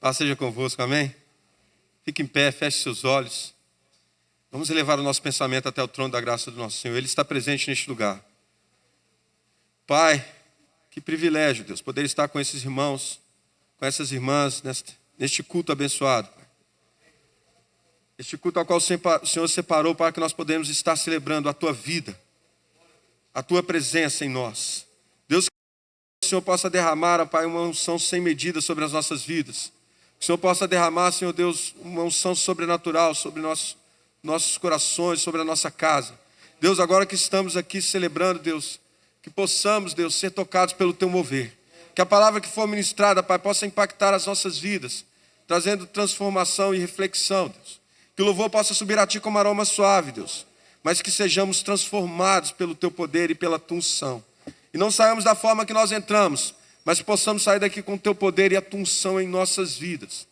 Paz seja convosco, amém? Fique em pé, feche seus olhos. Vamos elevar o nosso pensamento até o trono da graça do nosso Senhor. Ele está presente neste lugar. Pai, que privilégio, Deus, poder estar com esses irmãos, com essas irmãs, neste culto abençoado. Pai. Este culto ao qual o Senhor separou para que nós podemos estar celebrando a Tua vida, a Tua presença em nós. Deus, que o Senhor possa derramar, Pai, uma unção sem medida sobre as nossas vidas. Que o Senhor possa derramar, Senhor Deus, uma unção sobrenatural sobre nossos corações, sobre a nossa casa. Deus, agora que estamos aqui celebrando, Deus, que possamos, Deus, ser tocados pelo Teu mover. Que a palavra que for ministrada, Pai, possa impactar as nossas vidas, trazendo transformação e reflexão, Deus. Que o louvor possa subir a Ti como aroma suave, Deus. Mas que sejamos transformados pelo Teu poder e pela Tua unção. E não saiamos da forma que nós entramos, mas possamos sair daqui com o Teu poder e a Tua unção em nossas vidas.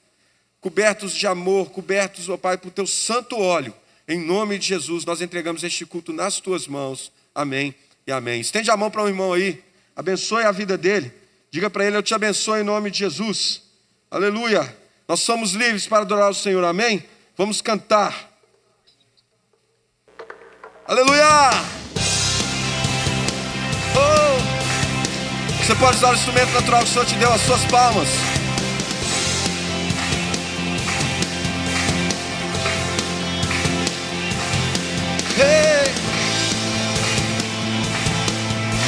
Cobertos de amor, cobertos, ó Pai, por Teu santo óleo. Em nome de Jesus, nós entregamos este culto nas Tuas mãos. Amém e amém. Estende a mão para um irmão aí. Abençoe a vida dele. Diga para ele, eu te abençoo em nome de Jesus. Aleluia. Nós somos livres para adorar o Senhor. Amém? Vamos cantar. Aleluia. Oh. Você pode usar o instrumento natural que o Senhor te deu, as suas palmas. Hey.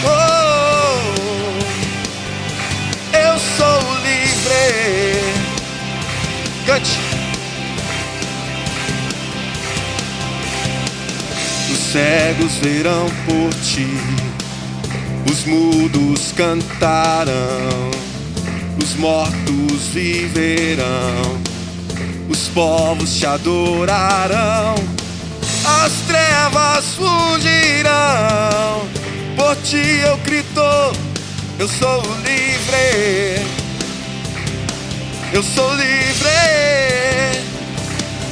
Oh. Eu sou livre. Cante. Os cegos verão por Ti, os mudos cantarão, os mortos viverão, os povos Te adorarão, as trevas fugirão. Por Ti eu grito, eu sou livre, eu sou livre,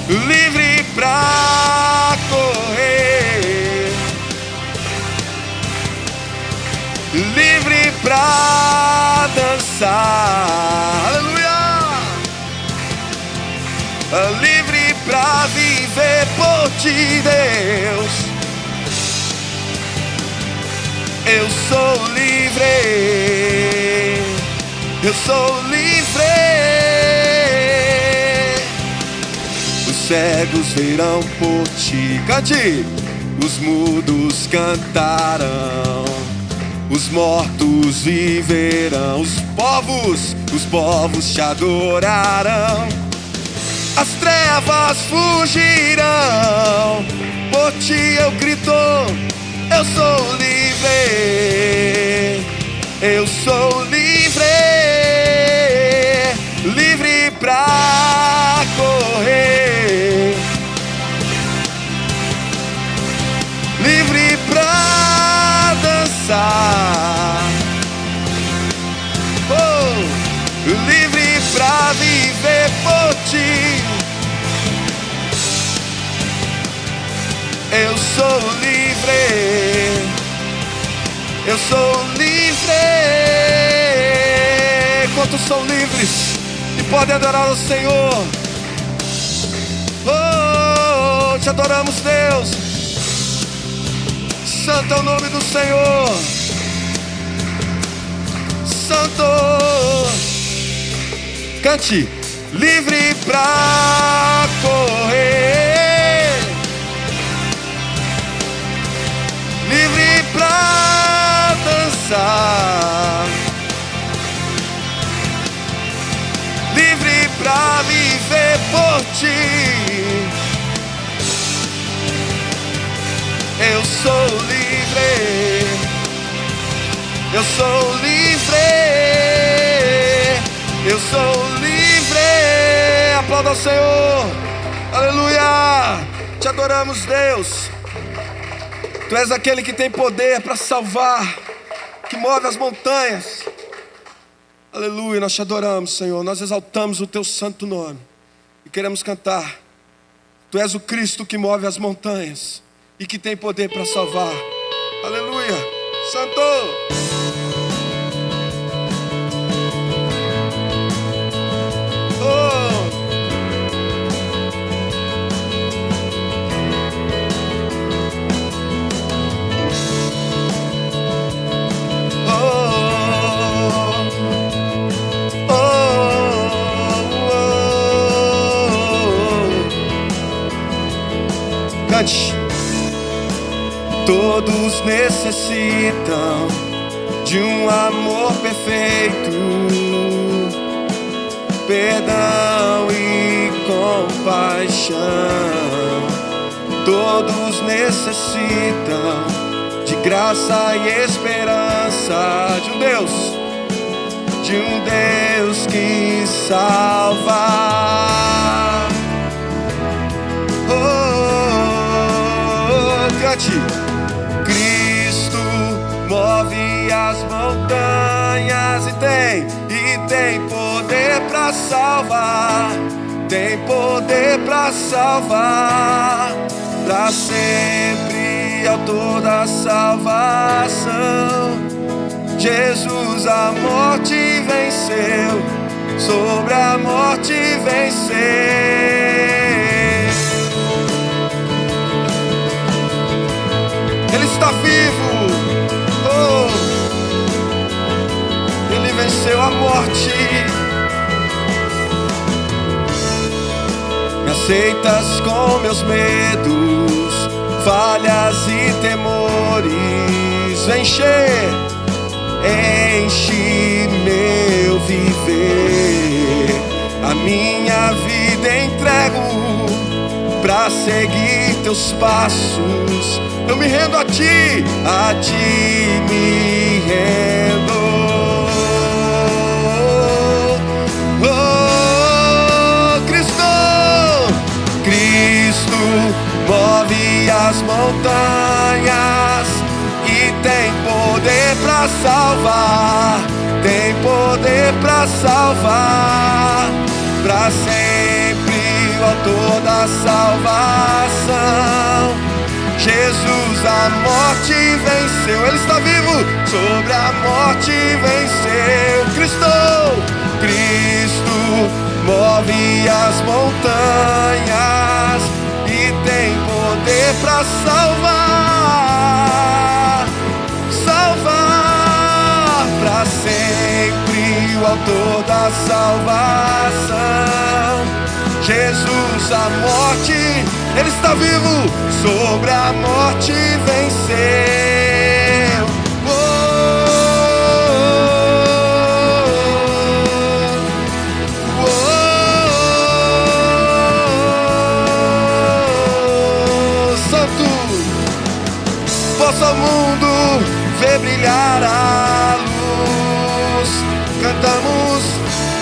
livre pra correr, livre pra dançar, aleluia, livre pra viver por Ti, Deus. Eu sou livre, eu sou livre. Os cegos verão por Ti, cante. Os mudos cantarão, os mortos viverão, os povos Te adorarão, as trevas fugirão. Por Ti eu grito, eu sou livre, eu sou livre, livre pra correr, livre pra dançar, oh, livre pra viver por Ti. Eu sou livre, eu sou livre. Quantos são livres e podem adorar o Senhor? Oh, Te adoramos, Deus. Santo é o nome do Senhor. Santo. Cante. Livre pra correr, livre pra dançar, livre pra viver por Ti. Eu sou livre, eu sou livre, eu sou livre. Aplauda ao Senhor, aleluia. Te adoramos, Deus. Tu és aquele que tem poder para salvar, que move as montanhas. Aleluia, nós Te adoramos, Senhor. Nós exaltamos o Teu santo nome e queremos cantar. Tu és o Cristo que move as montanhas e que tem poder para salvar. Aleluia, Santo. Oh. Todos necessitam de um amor perfeito, perdão e compaixão. Todos necessitam de graça e esperança de um Deus que salva. Cante. Cristo move as montanhas e tem poder para salvar, tem poder para salvar, para sempre, autor da salvação. Jesus a morte venceu, sobre a morte venceu. Ele está vivo, Ele venceu a morte. Me aceitas com meus medos, falhas e temores. Enche meu viver, a minha vida entrego pra seguir teus passos. Eu me rendo a ti me rendo. Cristo move as montanhas e tem poder pra salvar, tem poder pra salvar, pra sempre, o autor da salvação. Jesus a morte venceu, Ele está vivo, sobre a morte venceu. Cristo move as montanhas e tem poder pra salvar, pra sempre, o autor da salvação. Jesus a morte, Ele está vivo, sobre a morte venceu. Santo, possa o mundo ver brilhar a luz. Cantamos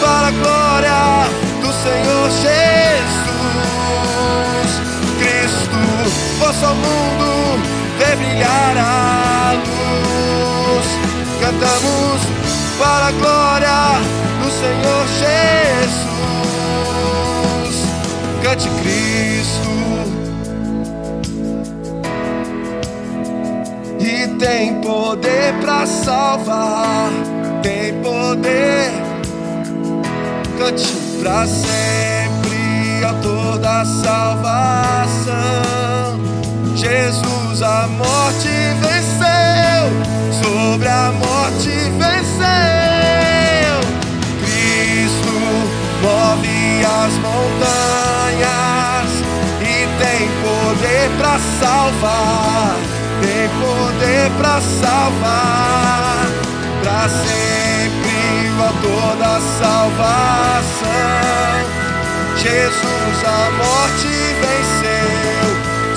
para a glória do Senhor Jesus. Cristo, possa o mundo ver brilhar a luz. Cantamos para a glória do Senhor Jesus. Cante Cristo. E tem poder pra salvar, tem poder. Cante pra sempre, autor da salvação. Jesus a morte venceu, sobre a morte venceu. Cristo move as montanhas e tem poder pra salvar, tem poder pra salvar, pra sempre, o autor da salvação. Jesus a morte venceu,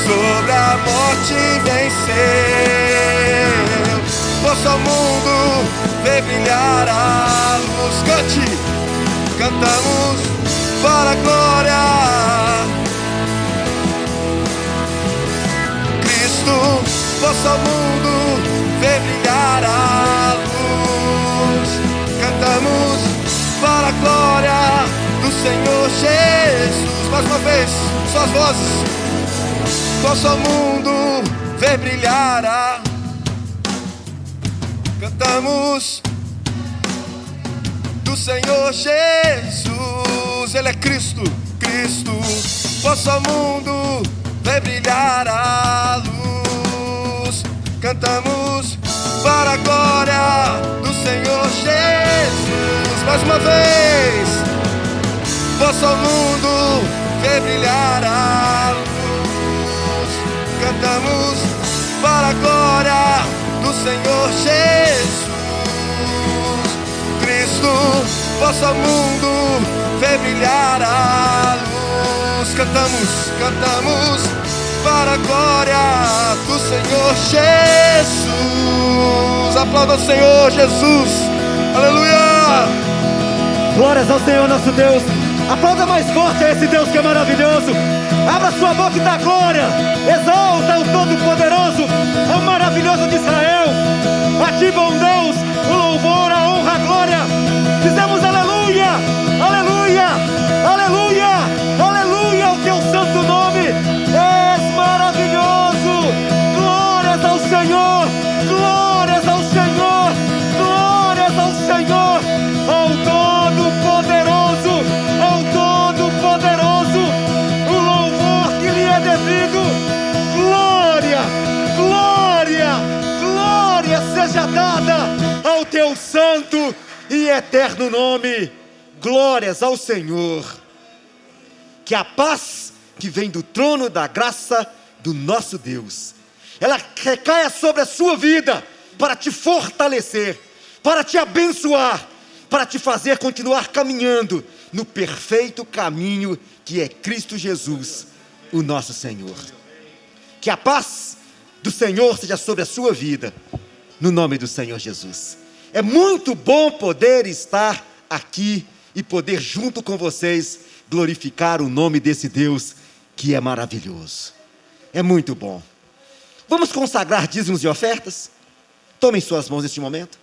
sobre a morte venceu. Possa o mundo ver brilhar a luz. Cantamos para a glória. Possa o mundo ver brilhar a luz. Cantamos para a glória do Senhor Jesus. Mais uma vez, suas vozes. Possa o mundo ver brilhar a... Cantamos do Senhor Jesus. Ele é Cristo. Possa o mundo ver brilhar a luz. Cantamos para a glória do Senhor Jesus. Mais uma vez. Possa o mundo ver brilhar a luz. Cantamos para para a glória do Senhor Jesus. Cristo, vosso mundo vê brilhar a luz. Cantamos, cantamos para a glória do Senhor Jesus. Aplauda o Senhor Jesus. Aleluia. Glórias ao Senhor nosso Deus. Aplauda mais forte a esse Deus que é maravilhoso. Abra sua boca e dá glória. Exalta o Todo-Poderoso, o maravilhoso de Israel. A ti, bom Deus, o louvor, a honra, a glória. Dizemos aleluia, aleluia, aleluia, aleluia ao teu santo nome. És maravilhoso. Glórias ao Senhor, glórias ao Senhor, glórias ao Senhor, ao Todo-Poderoso, ao Todo-Poderoso, o louvor que lhe é devido. Glória, glória, glória seja dada ao teu santo e eterno nome. Glórias ao Senhor. Que a paz que vem do trono da graça do nosso Deus, ela recaia sobre a sua vida para te fortalecer, para te abençoar, para te fazer continuar caminhando no perfeito caminho que é Cristo Jesus, o nosso Senhor. Que a paz do Senhor seja sobre a sua vida, no nome do Senhor Jesus. É muito bom poder estar aqui e poder junto com vocês glorificar o nome desse Deus que é maravilhoso. É muito bom. Vamos consagrar dízimos e ofertas? Tomem suas mãos neste momento.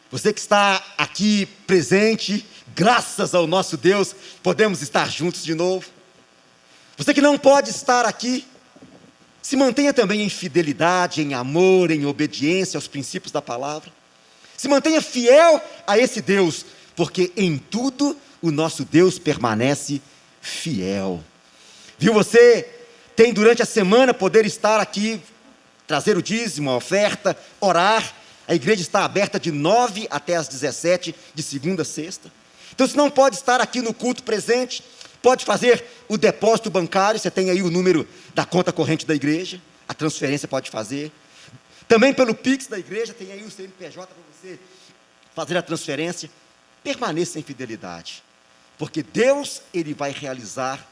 Você que está aqui presente, graças ao nosso Deus, podemos estar juntos de novo. Você que não pode estar aqui, se mantenha também em fidelidade, em amor, em obediência aos princípios da palavra. Se mantenha fiel a esse Deus, porque em tudo o nosso Deus permanece fiel. Viu, você tem durante a semana poder estar aqui, trazer o dízimo, a oferta, orar. A igreja está aberta de 9 até as 17, de segunda a sexta. Então, se não pode estar aqui no culto presente, pode fazer o depósito bancário. Você tem aí o número da conta corrente da igreja, a transferência pode fazer. Também pelo Pix da igreja, tem aí o CNPJ para você fazer a transferência. Permaneça em fidelidade, porque Deus, Ele vai realizar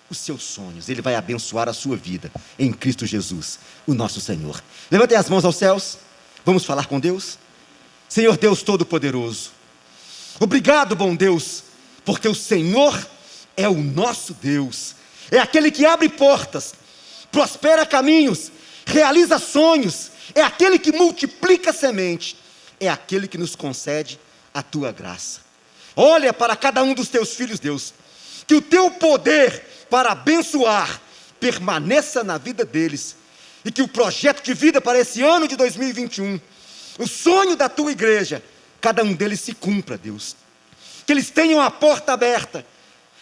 os seus sonhos, Ele vai abençoar a sua vida, em Cristo Jesus, o nosso Senhor. Levantem as mãos aos céus, vamos falar com Deus. Senhor Deus Todo-Poderoso, obrigado, bom Deus, porque o Senhor é o nosso Deus, é aquele que abre portas, prospera caminhos, realiza sonhos, é aquele que multiplica semente, é aquele que nos concede a tua graça. Olha para cada um dos teus filhos, Deus, que o teu poder para abençoar permaneça na vida deles, e que o projeto de vida para esse ano de 2021, o sonho da tua igreja, cada um deles se cumpra, Deus. Que eles tenham a porta aberta,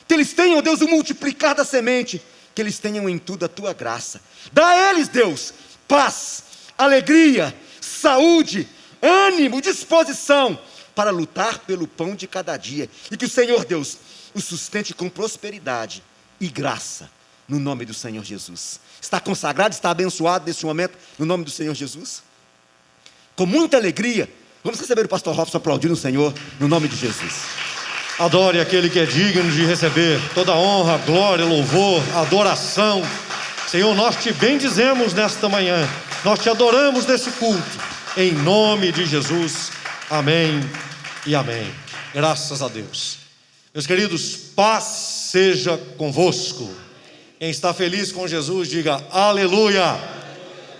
que eles tenham, Deus, o multiplicar da semente, que eles tenham em tudo a tua graça. Dá a eles, Deus, paz, alegria, saúde, ânimo, disposição para lutar pelo pão de cada dia, e que o Senhor Deus o sustente com prosperidade e graça, no nome do Senhor Jesus. Está consagrado, está abençoado nesse momento, no nome do Senhor Jesus? Com muita alegria, vamos receber o pastor Robson aplaudindo o Senhor, no nome de Jesus. Adore aquele que é digno de receber toda honra, glória, louvor, adoração. Senhor, nós te bendizemos nesta manhã, nós te adoramos nesse culto, em nome de Jesus, amém e amém. Graças a Deus. Meus queridos, paz seja convosco. Quem está feliz com Jesus, diga aleluia.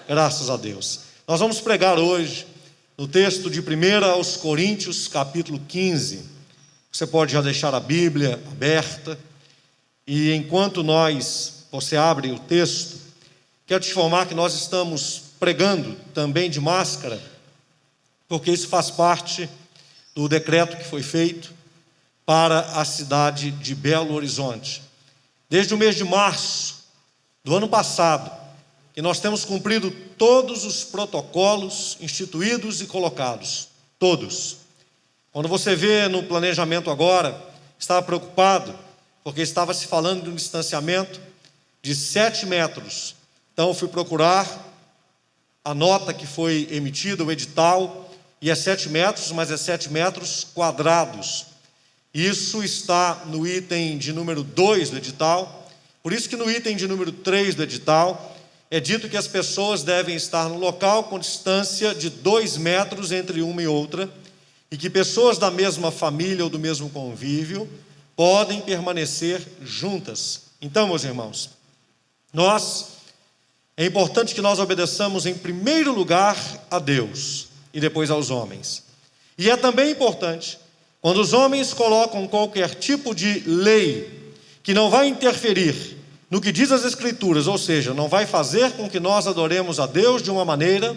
Graças a Deus. Nós vamos pregar hoje no texto de 1 aos Coríntios, capítulo 15. Você pode já deixar a Bíblia aberta. E enquanto você abre o texto, quero te informar que nós estamos pregando também de máscara, porque isso faz parte do decreto que foi feito para a cidade de Belo Horizonte. Desde o mês de março do ano passado, que nós temos cumprido todos os protocolos instituídos e colocados, todos. Quando você vê no planejamento agora, estava preocupado, porque estava se falando de um distanciamento de 7 metros Então, eu fui procurar a nota que foi emitida, o edital, e é 7 metros, mas é 7 metros quadrados. Isso está no item de número 2 do edital. Por isso que no item de número 3 do edital, é dito que as pessoas devem estar no local com distância de 2 metros entre uma e outra, e que pessoas da mesma família ou do mesmo convívio podem permanecer juntas. Então, meus irmãos, é importante que nós obedeçamos em primeiro lugar a Deus e depois aos homens. E é também importante, quando os homens colocam qualquer tipo de lei que não vai interferir no que diz as Escrituras, ou seja, não vai fazer com que nós adoremos a Deus de uma maneira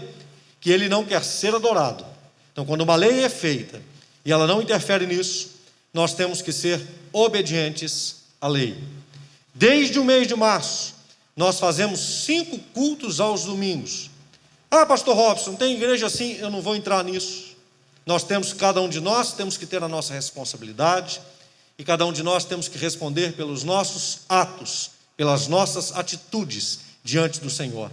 que Ele não quer ser adorado. Então, quando uma lei é feita e ela não interfere nisso, nós temos que ser obedientes à lei. Desde o mês de março, nós fazemos 5 cultos aos domingos. Ah, pastor Robson, tem igreja assim? Eu não vou entrar nisso. Cada um de nós temos que ter a nossa responsabilidade, e cada um de nós temos que responder pelos nossos atos, pelas nossas atitudes diante do Senhor.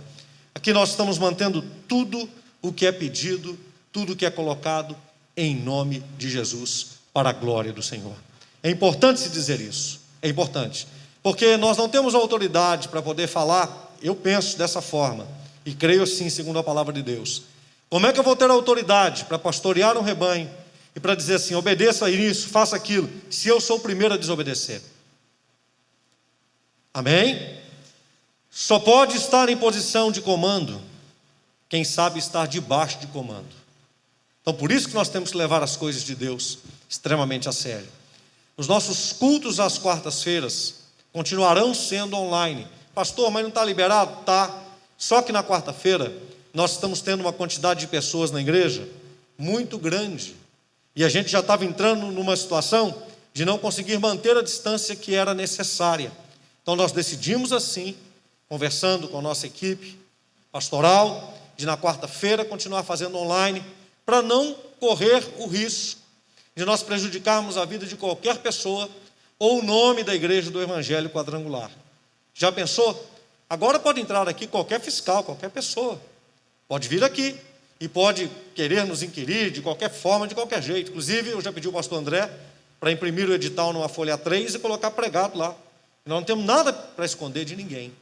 Aqui nós estamos mantendo tudo o que é pedido, tudo o que é colocado em nome de Jesus, para a glória do Senhor. É importante se dizer isso, é importante, porque nós não temos autoridade para poder falar, eu penso dessa forma, e creio assim, segundo a palavra de Deus. Como é que eu vou ter autoridade para pastorear um rebanho, e para dizer assim, obedeça isso, faça aquilo, se eu sou o primeiro a desobedecer? Amém? Só pode estar em posição de comando quem sabe estar debaixo de comando. Então, por isso que nós temos que levar as coisas de Deus extremamente a sério. Os nossos cultos às quartas-feiras continuarão sendo online. Pastor, mas não está liberado? Tá. Só que na quarta-feira nós estamos tendo uma quantidade de pessoas na igreja muito grande. E a gente já estava entrando numa situação de não conseguir manter a distância que era necessária. Então nós decidimos assim, conversando com a nossa equipe pastoral, de na quarta-feira continuar fazendo online, para não correr o risco de nós prejudicarmos a vida de qualquer pessoa ou o nome da igreja do Evangelho Quadrangular. Já pensou? Agora pode entrar aqui qualquer fiscal, qualquer pessoa. Pode vir aqui e pode querer nos inquirir de qualquer forma, de qualquer jeito. Inclusive, eu já pedi ao pastor André para imprimir o edital numa folha A3 e colocar pregado lá. Nós não temos nada para esconder de ninguém.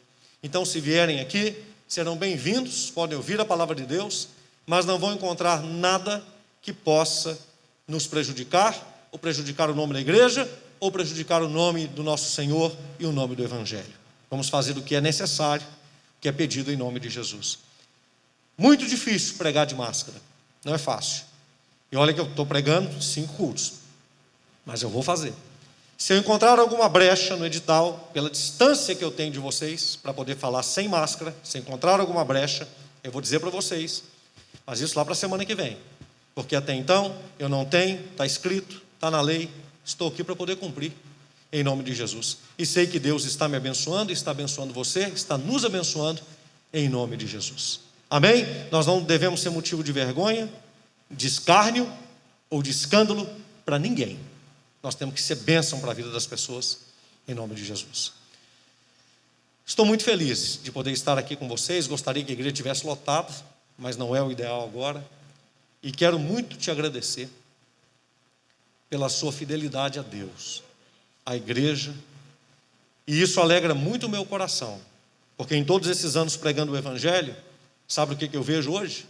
Então, se vierem aqui, serão bem-vindos, podem ouvir a palavra de Deus, mas não vão encontrar nada que possa nos prejudicar, ou prejudicar o nome da igreja, ou prejudicar o nome do nosso Senhor e o nome do Evangelho. Vamos fazer o que é necessário, o que é pedido em nome de Jesus. Muito difícil pregar de máscara, não é fácil. E olha que eu estou pregando 5 cultos, mas eu vou fazer. Se eu encontrar alguma brecha no edital, pela distância que eu tenho de vocês, para poder falar sem máscara, se encontrar alguma brecha, eu vou dizer para vocês, mas isso lá para a semana que vem, porque até então eu não tenho, está escrito, está na lei, estou aqui para poder cumprir, em nome de Jesus. E sei que Deus está me abençoando, está abençoando você, está nos abençoando, em nome de Jesus. Amém? Nós não devemos ser motivo de vergonha, de escárnio ou de escândalo para ninguém. Nós temos que ser bênção para a vida das pessoas, em nome de Jesus. Estou muito feliz de poder estar aqui com vocês. Gostaria que a igreja estivesse lotada, mas não é o ideal agora. E quero muito te agradecer pela sua fidelidade a Deus, à igreja. E isso alegra muito o meu coração, porque em todos esses anos pregando o Evangelho, sabe o que eu vejo hoje?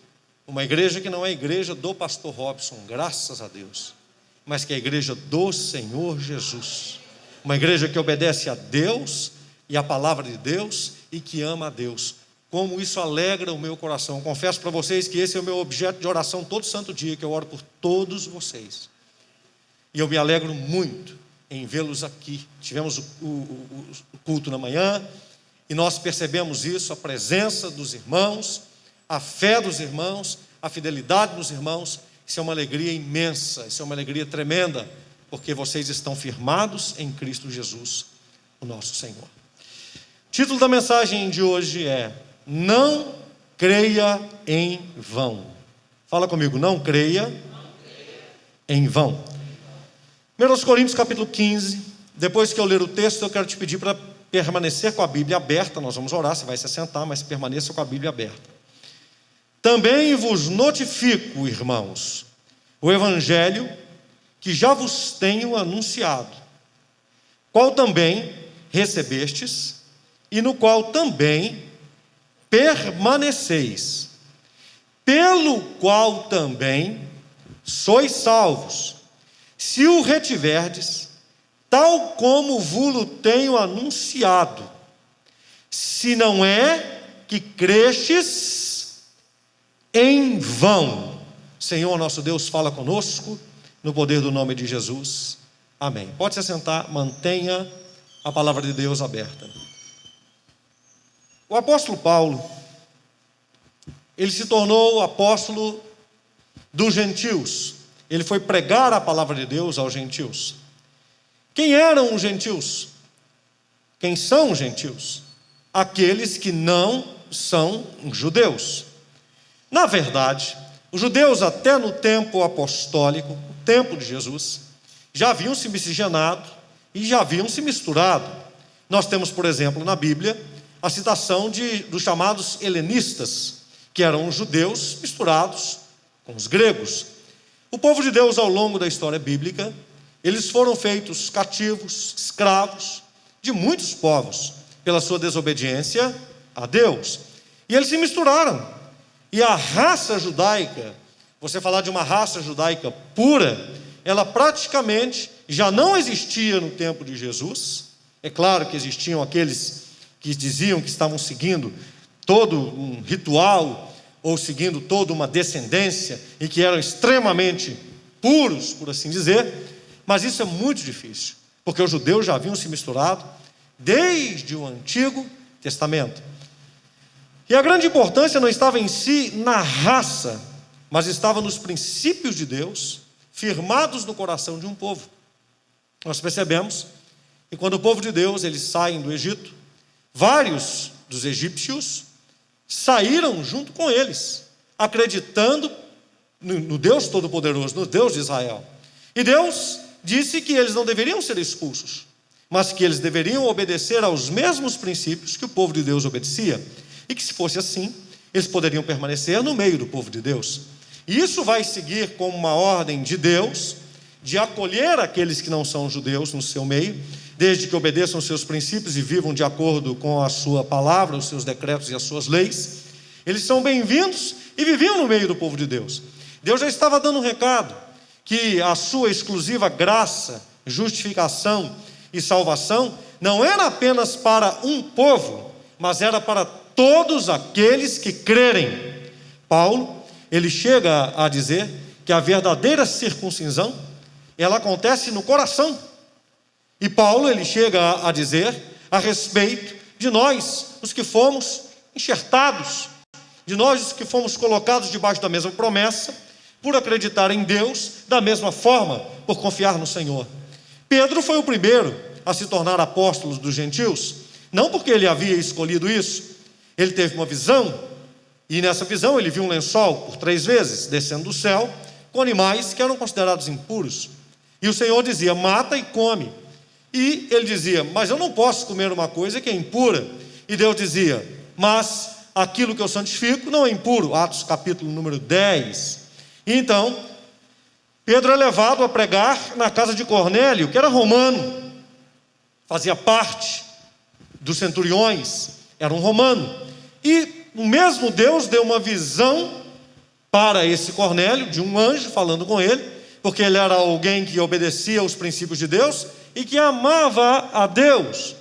Uma igreja que não é a igreja do pastor Robson, graças a Deus, mas que é a igreja do Senhor Jesus. Uma igreja que obedece a Deus e a palavra de Deus e que ama a Deus. Como isso alegra o meu coração. Confesso para vocês que esse é o meu objeto de oração todo santo dia, que eu oro por todos vocês. E eu me alegro muito em vê-los aqui. Tivemos o culto na manhã e nós percebemos isso, a presença dos irmãos, a fé dos irmãos, a fidelidade dos irmãos. Isso é uma alegria imensa, isso é uma alegria tremenda, porque vocês estão firmados em Cristo Jesus, o nosso Senhor. O título da mensagem de hoje é: não creia em vão. Fala comigo, não creia em vão. 1 Coríntios capítulo 15, depois que eu ler o texto, eu quero te pedir para permanecer com a Bíblia aberta. Nós vamos orar, você vai se assentar, mas permaneça com a Bíblia aberta. Também vos notifico, irmãos, o evangelho que já vos tenho anunciado, qual também recebestes, e no qual também permaneceis, pelo qual também sois salvos, se o retiverdes, tal como vos tenho anunciado, se não é que crestes em vão. Senhor nosso Deus, fala conosco, no poder do nome de Jesus. Amém. Pode se assentar, mantenha a palavra de Deus aberta. O apóstolo Paulo, ele se tornou apóstolo dos gentios. Ele foi pregar a palavra de Deus aos gentios. Quem eram os gentios? Quem são os gentios? Aqueles que não são judeus. Na verdade, os judeus até no tempo apostólico, o tempo de Jesus, já haviam se miscigenado e já haviam se misturado. Nós temos, por exemplo, na Bíblia, a citação dos chamados helenistas, que eram os judeus misturados com os gregos. O povo de Deus, ao longo da história bíblica, eles foram feitos cativos, escravos de muitos povos, pela sua desobediência a Deus. E eles se misturaram. E a raça judaica, você falar de uma raça judaica pura, ela praticamente já não existia no tempo de Jesus. É claro que existiam aqueles que diziam que estavam seguindo todo um ritual, ou seguindo toda uma descendência, e que eram extremamente puros, por assim dizer, mas isso é muito difícil, porque os judeus já haviam se misturado desde o Antigo Testamento. E a grande importância não estava em si na raça, mas estava nos princípios de Deus, firmados no coração de um povo. Nós percebemos que quando o povo de Deus, eles saem do Egito, vários dos egípcios saíram junto com eles, acreditando no Deus Todo-Poderoso, no Deus de Israel. E Deus disse que eles não deveriam ser expulsos, mas que eles deveriam obedecer aos mesmos princípios que o povo de Deus obedecia, e que se fosse assim, eles poderiam permanecer no meio do povo de Deus. E isso vai seguir como uma ordem de Deus, de acolher aqueles que não são judeus no seu meio, desde que obedeçam os seus princípios e vivam de acordo com a sua palavra, os seus decretos e as suas leis. Eles são bem-vindos e viviam no meio do povo de Deus. Deus já estava dando um recado, que a sua exclusiva graça, justificação e salvação não era apenas para um povo, mas era para todos aqueles que crerem. Paulo, ele chega a dizer que a verdadeira circuncisão, ela acontece no coração. E Paulo, ele chega a dizer a respeito de nós, os que fomos enxertados, de nós os que fomos colocados debaixo da mesma promessa, por acreditar em Deus, da mesma forma, por confiar no Senhor. Pedro foi o primeiro a se tornar apóstolo dos gentios, não porque ele havia escolhido isso. Ele teve uma visão, e nessa visão ele viu um lençol por 3 vezes, descendo do céu, com animais que eram considerados impuros. E o Senhor dizia, mata e come. E ele dizia, mas eu não posso comer uma coisa que é impura. E Deus dizia, mas aquilo que eu santifico não é impuro. Atos capítulo número 10. E então, Pedro é levado a pregar na casa de Cornélio, que era romano, fazia parte dos centuriões, era um romano. E o mesmo Deus deu uma visão para esse Cornélio, de um anjo falando com ele, porque ele era alguém que obedecia aos princípios de Deus e que amava a Deus.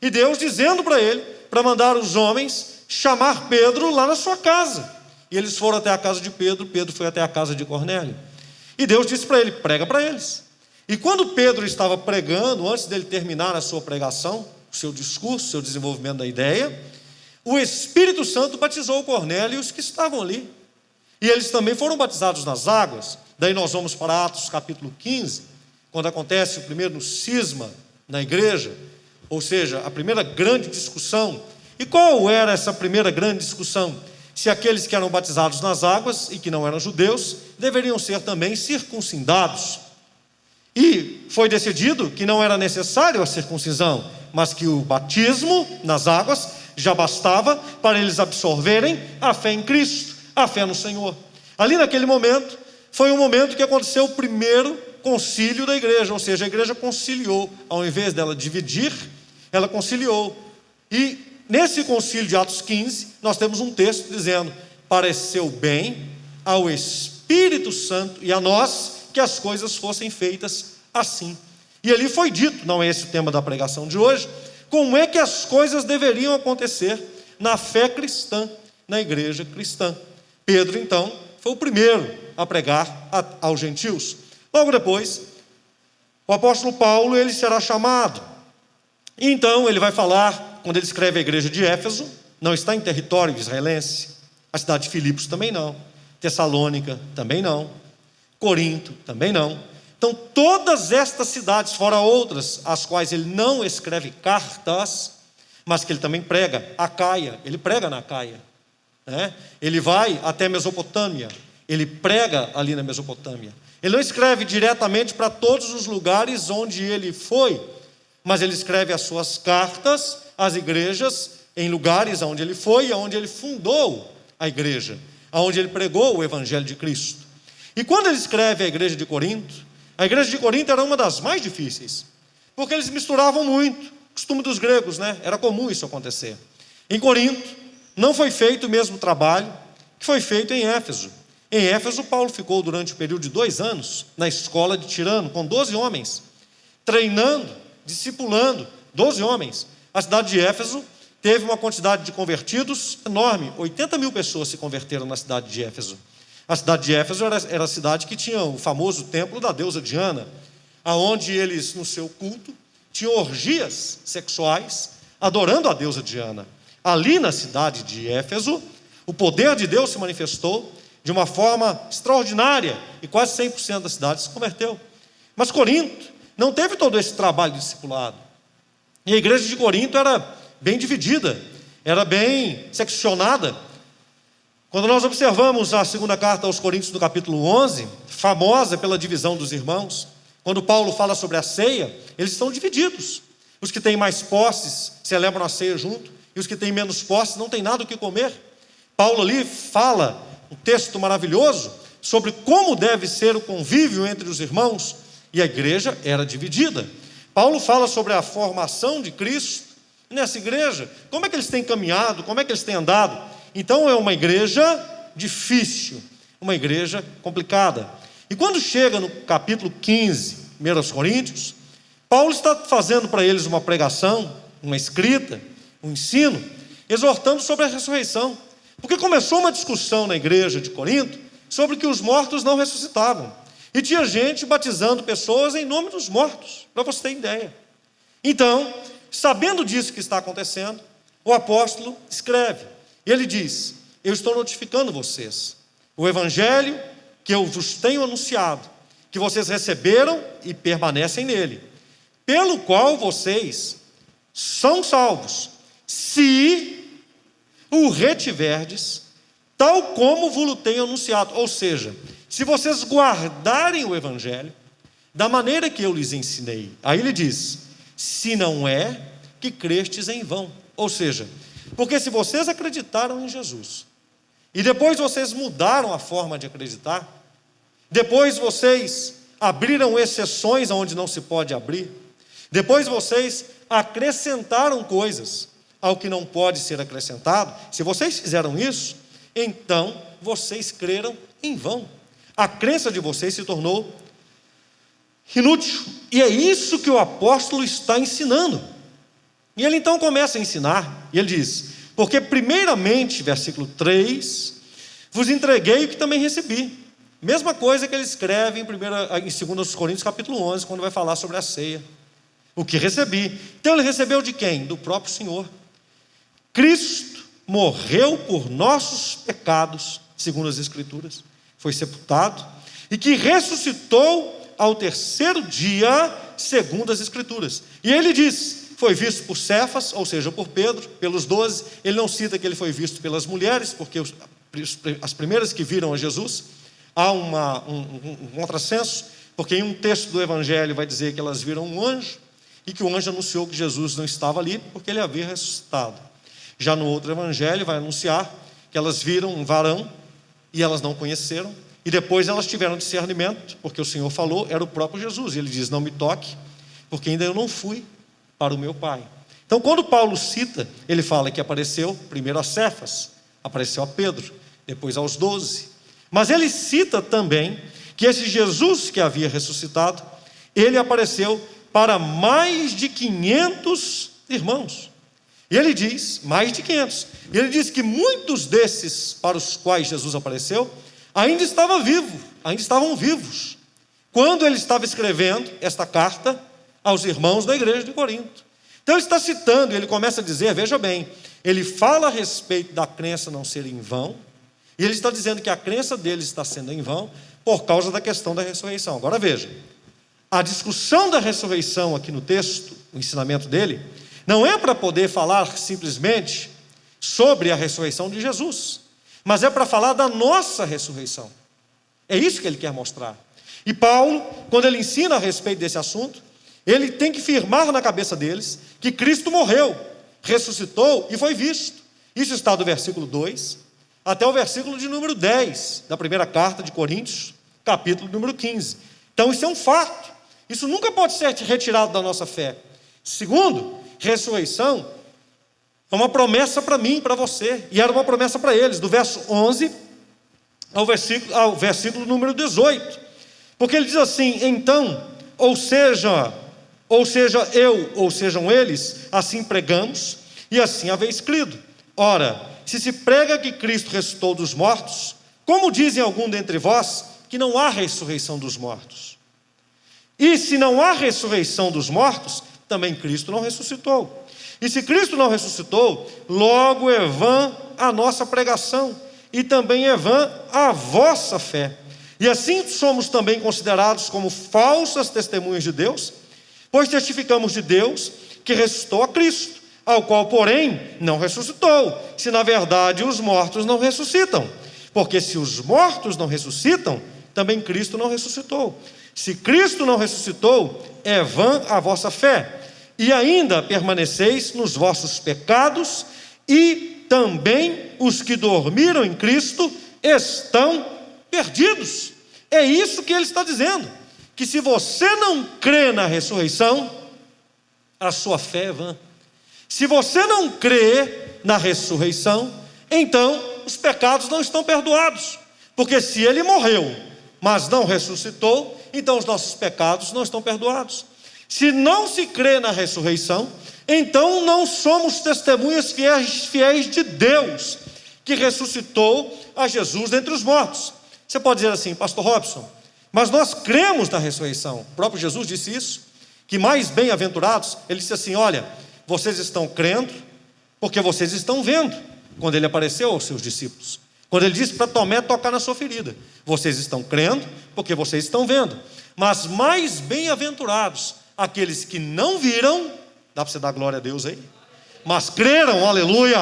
E Deus dizendo para ele, para mandar os homens chamar Pedro lá na sua casa. E eles foram até a casa de Pedro, Pedro foi até a casa de Cornélio. E Deus disse para ele, prega para eles. E quando Pedro estava pregando, antes dele terminar a sua pregação, o seu discurso, o seu desenvolvimento da ideia, o Espírito Santo batizou Cornélio e os que estavam ali. E eles também foram batizados nas águas. Daí nós vamos para Atos capítulo 15, quando acontece o primeiro cisma na igreja, ou seja, a primeira grande discussão. E qual era essa primeira grande discussão? Se aqueles que eram batizados nas águas e que não eram judeus, deveriam ser também circuncidados. E foi decidido que não era necessário a circuncisão, mas que o batismo nas águas já bastava para eles absorverem a fé em Cristo, a fé no Senhor. Ali naquele momento, foi um momento que aconteceu o primeiro concílio da igreja, ou seja, a igreja conciliou, ao invés dela dividir, ela conciliou. E nesse concílio de Atos 15, nós temos um texto dizendo: pareceu bem ao Espírito Santo e a nós que as coisas fossem feitas assim. E ali foi dito, não é esse o tema da pregação de hoje, como é que as coisas deveriam acontecer na fé cristã, na igreja cristã. Pedro, então, foi o primeiro a pregar aos gentios. Logo depois, o apóstolo Paulo, ele será chamado. E então ele vai falar, quando ele escreve a igreja de Éfeso, não está em território israelense, a cidade de Filipos também não, Tessalônica também não, Corinto também não. Então todas estas cidades, fora outras, as quais ele não escreve cartas, mas que ele também prega, Acaia, ele prega na Acaia, né? Ele vai até Mesopotâmia, ele prega ali na Mesopotâmia. Ele não escreve diretamente para todos os lugares onde ele foi, mas ele escreve as suas cartas às igrejas em lugares onde ele foi e onde ele fundou a igreja, onde ele pregou o Evangelho de Cristo. E quando ele escreve a igreja de Corinto, a igreja de Corinto era uma das mais difíceis, porque eles misturavam muito, costume dos gregos, né? Era comum isso acontecer. Em Corinto, não foi feito o mesmo trabalho que foi feito em Éfeso. Em Éfeso, Paulo ficou durante o período de 2 anos na escola de Tirano, com 12 homens, treinando, discipulando 12 homens. A cidade de Éfeso teve uma quantidade de convertidos enorme, 80 mil pessoas se converteram na cidade de Éfeso. A cidade de Éfeso era a cidade que tinha o famoso templo da deusa Diana, aonde eles, no seu culto, tinham orgias sexuais, adorando a deusa Diana. Ali na cidade de Éfeso, o poder de Deus se manifestou de uma forma extraordinária, e quase 100% da cidade se converteu. Mas Corinto não teve todo esse trabalho de discipulado. E a igreja de Corinto era bem dividida, era bem seccionada. Quando nós observamos a segunda carta aos Coríntios, no capítulo 11, famosa pela divisão dos irmãos, quando Paulo fala sobre a ceia, eles estão divididos. Os que têm mais posses celebram a ceia junto, e os que têm menos posses não têm nada o que comer. Paulo ali fala, um texto maravilhoso, sobre como deve ser o convívio entre os irmãos, e a igreja era dividida. Paulo fala sobre a formação de Cristo nessa igreja, como é que eles têm caminhado, como é que eles têm andado. Então é uma igreja difícil, uma igreja complicada. E quando chega no capítulo 15, 1 Coríntios, Paulo está fazendo para eles uma pregação, uma escrita, um ensino, exortando sobre a ressurreição. Porque começou uma discussão na igreja de Corinto sobre que os mortos não ressuscitavam. E tinha gente batizando pessoas em nome dos mortos, para você ter ideia. Então, sabendo disso que está acontecendo, o apóstolo escreve. E ele diz: eu estou notificando vocês o evangelho que eu vos tenho anunciado, que vocês receberam e permanecem nele, pelo qual vocês são salvos, se o retiverdes, tal como vos tenho anunciado. Ou seja, se vocês guardarem o evangelho da maneira que eu lhes ensinei. Aí ele diz: se não é que crestes em vão. Ou seja, porque se vocês acreditaram em Jesus, e depois vocês mudaram a forma de acreditar, depois vocês abriram exceções onde não se pode abrir, depois vocês acrescentaram coisas ao que não pode ser acrescentado, se vocês fizeram isso, então vocês creram em vão. A crença de vocês se tornou inútil. E é isso que o apóstolo está ensinando. E ele então começa a ensinar, e ele diz: porque primeiramente, versículo 3, vos entreguei o que também recebi. Mesma coisa que ele escreve em 2 Coríntios capítulo 11, quando vai falar sobre a ceia. O que recebi. Então ele recebeu de quem? Do próprio Senhor. Cristo morreu por nossos pecados, segundo as Escrituras, foi sepultado, e que ressuscitou ao terceiro dia, segundo as Escrituras. E ele diz: foi visto por Cefas, ou seja, por Pedro, pelos 12. Ele não cita que ele foi visto pelas mulheres, porque as primeiras que viram a Jesus, há um contrassenso, porque em um texto do Evangelho vai dizer que elas viram um anjo, e que o anjo anunciou que Jesus não estava ali porque ele havia ressuscitado. Já no outro evangelho vai anunciar que elas viram um varão e elas não conheceram, e depois elas tiveram discernimento, porque o Senhor falou, era o próprio Jesus, e ele diz: não me toque, porque ainda eu não fui para o meu Pai. Então, quando Paulo cita, ele fala que apareceu primeiro a Cefas, apareceu a Pedro, depois aos 12. Mas ele cita também que esse Jesus que havia ressuscitado, ele apareceu para mais de 500 irmãos. E ele diz, mais de 500. E ele diz que muitos desses para os quais Jesus apareceu, ainda estavam vivos, quando ele estava escrevendo esta carta aos irmãos da igreja de Corinto. Então ele está citando, e ele começa a dizer, veja bem, ele fala a respeito da crença não ser em vão, e ele está dizendo que a crença deles está sendo em vão por causa da questão da ressurreição. Agora veja, a discussão da ressurreição aqui no texto, o ensinamento dele, não é para poder falar simplesmente sobre a ressurreição de Jesus, mas é para falar da nossa ressurreição. É isso que ele quer mostrar. E Paulo, quando ele ensina a respeito desse assunto, ele tem que firmar na cabeça deles que Cristo morreu, ressuscitou e foi visto. Isso está do versículo 2 até o versículo de número 10 da primeira carta de Coríntios, capítulo número 15. Então isso é um fato, isso nunca pode ser retirado da nossa fé. Segundo, ressurreição é uma promessa para mim, para você, e era uma promessa para eles, do verso 11 ao versículo número 18, porque ele diz assim: então, ou seja eu, ou sejam eles, assim pregamos, e assim haveis crido. Ora, se prega que Cristo ressuscitou dos mortos, como dizem alguns dentre vós, que não há ressurreição dos mortos? E se não há ressurreição dos mortos, também Cristo não ressuscitou. E se Cristo não ressuscitou, logo é vã a nossa pregação, e também é vã a vossa fé. E assim somos também considerados como falsas testemunhas de Deus, pois testificamos de Deus que ressuscitou a Cristo, ao qual, porém, não ressuscitou, se na verdade os mortos não ressuscitam. Porque se os mortos não ressuscitam, também Cristo não ressuscitou. Se Cristo não ressuscitou, é vã a vossa fé, e ainda permaneceis nos vossos pecados, e também os que dormiram em Cristo estão perdidos. É isso que ele está dizendo, que se você não crê na ressurreição, a sua fé é vã. Se você não crê na ressurreição, então os pecados não estão perdoados, porque se ele morreu, mas não ressuscitou, então os nossos pecados não estão perdoados. Se não se crê na ressurreição, então não somos testemunhas fiéis de Deus, que ressuscitou a Jesus dentre os mortos. Você pode dizer assim: pastor Robson, mas nós cremos na ressurreição. O próprio Jesus disse isso, que mais bem-aventurados, ele disse assim: olha, vocês estão crendo, porque vocês estão vendo, quando ele apareceu aos seus discípulos, quando ele disse para Tomé tocar na sua ferida, vocês estão crendo, porque vocês estão vendo. Mas mais bem-aventurados aqueles que não viram, dá para você dar glória a Deus aí, mas creram, aleluia.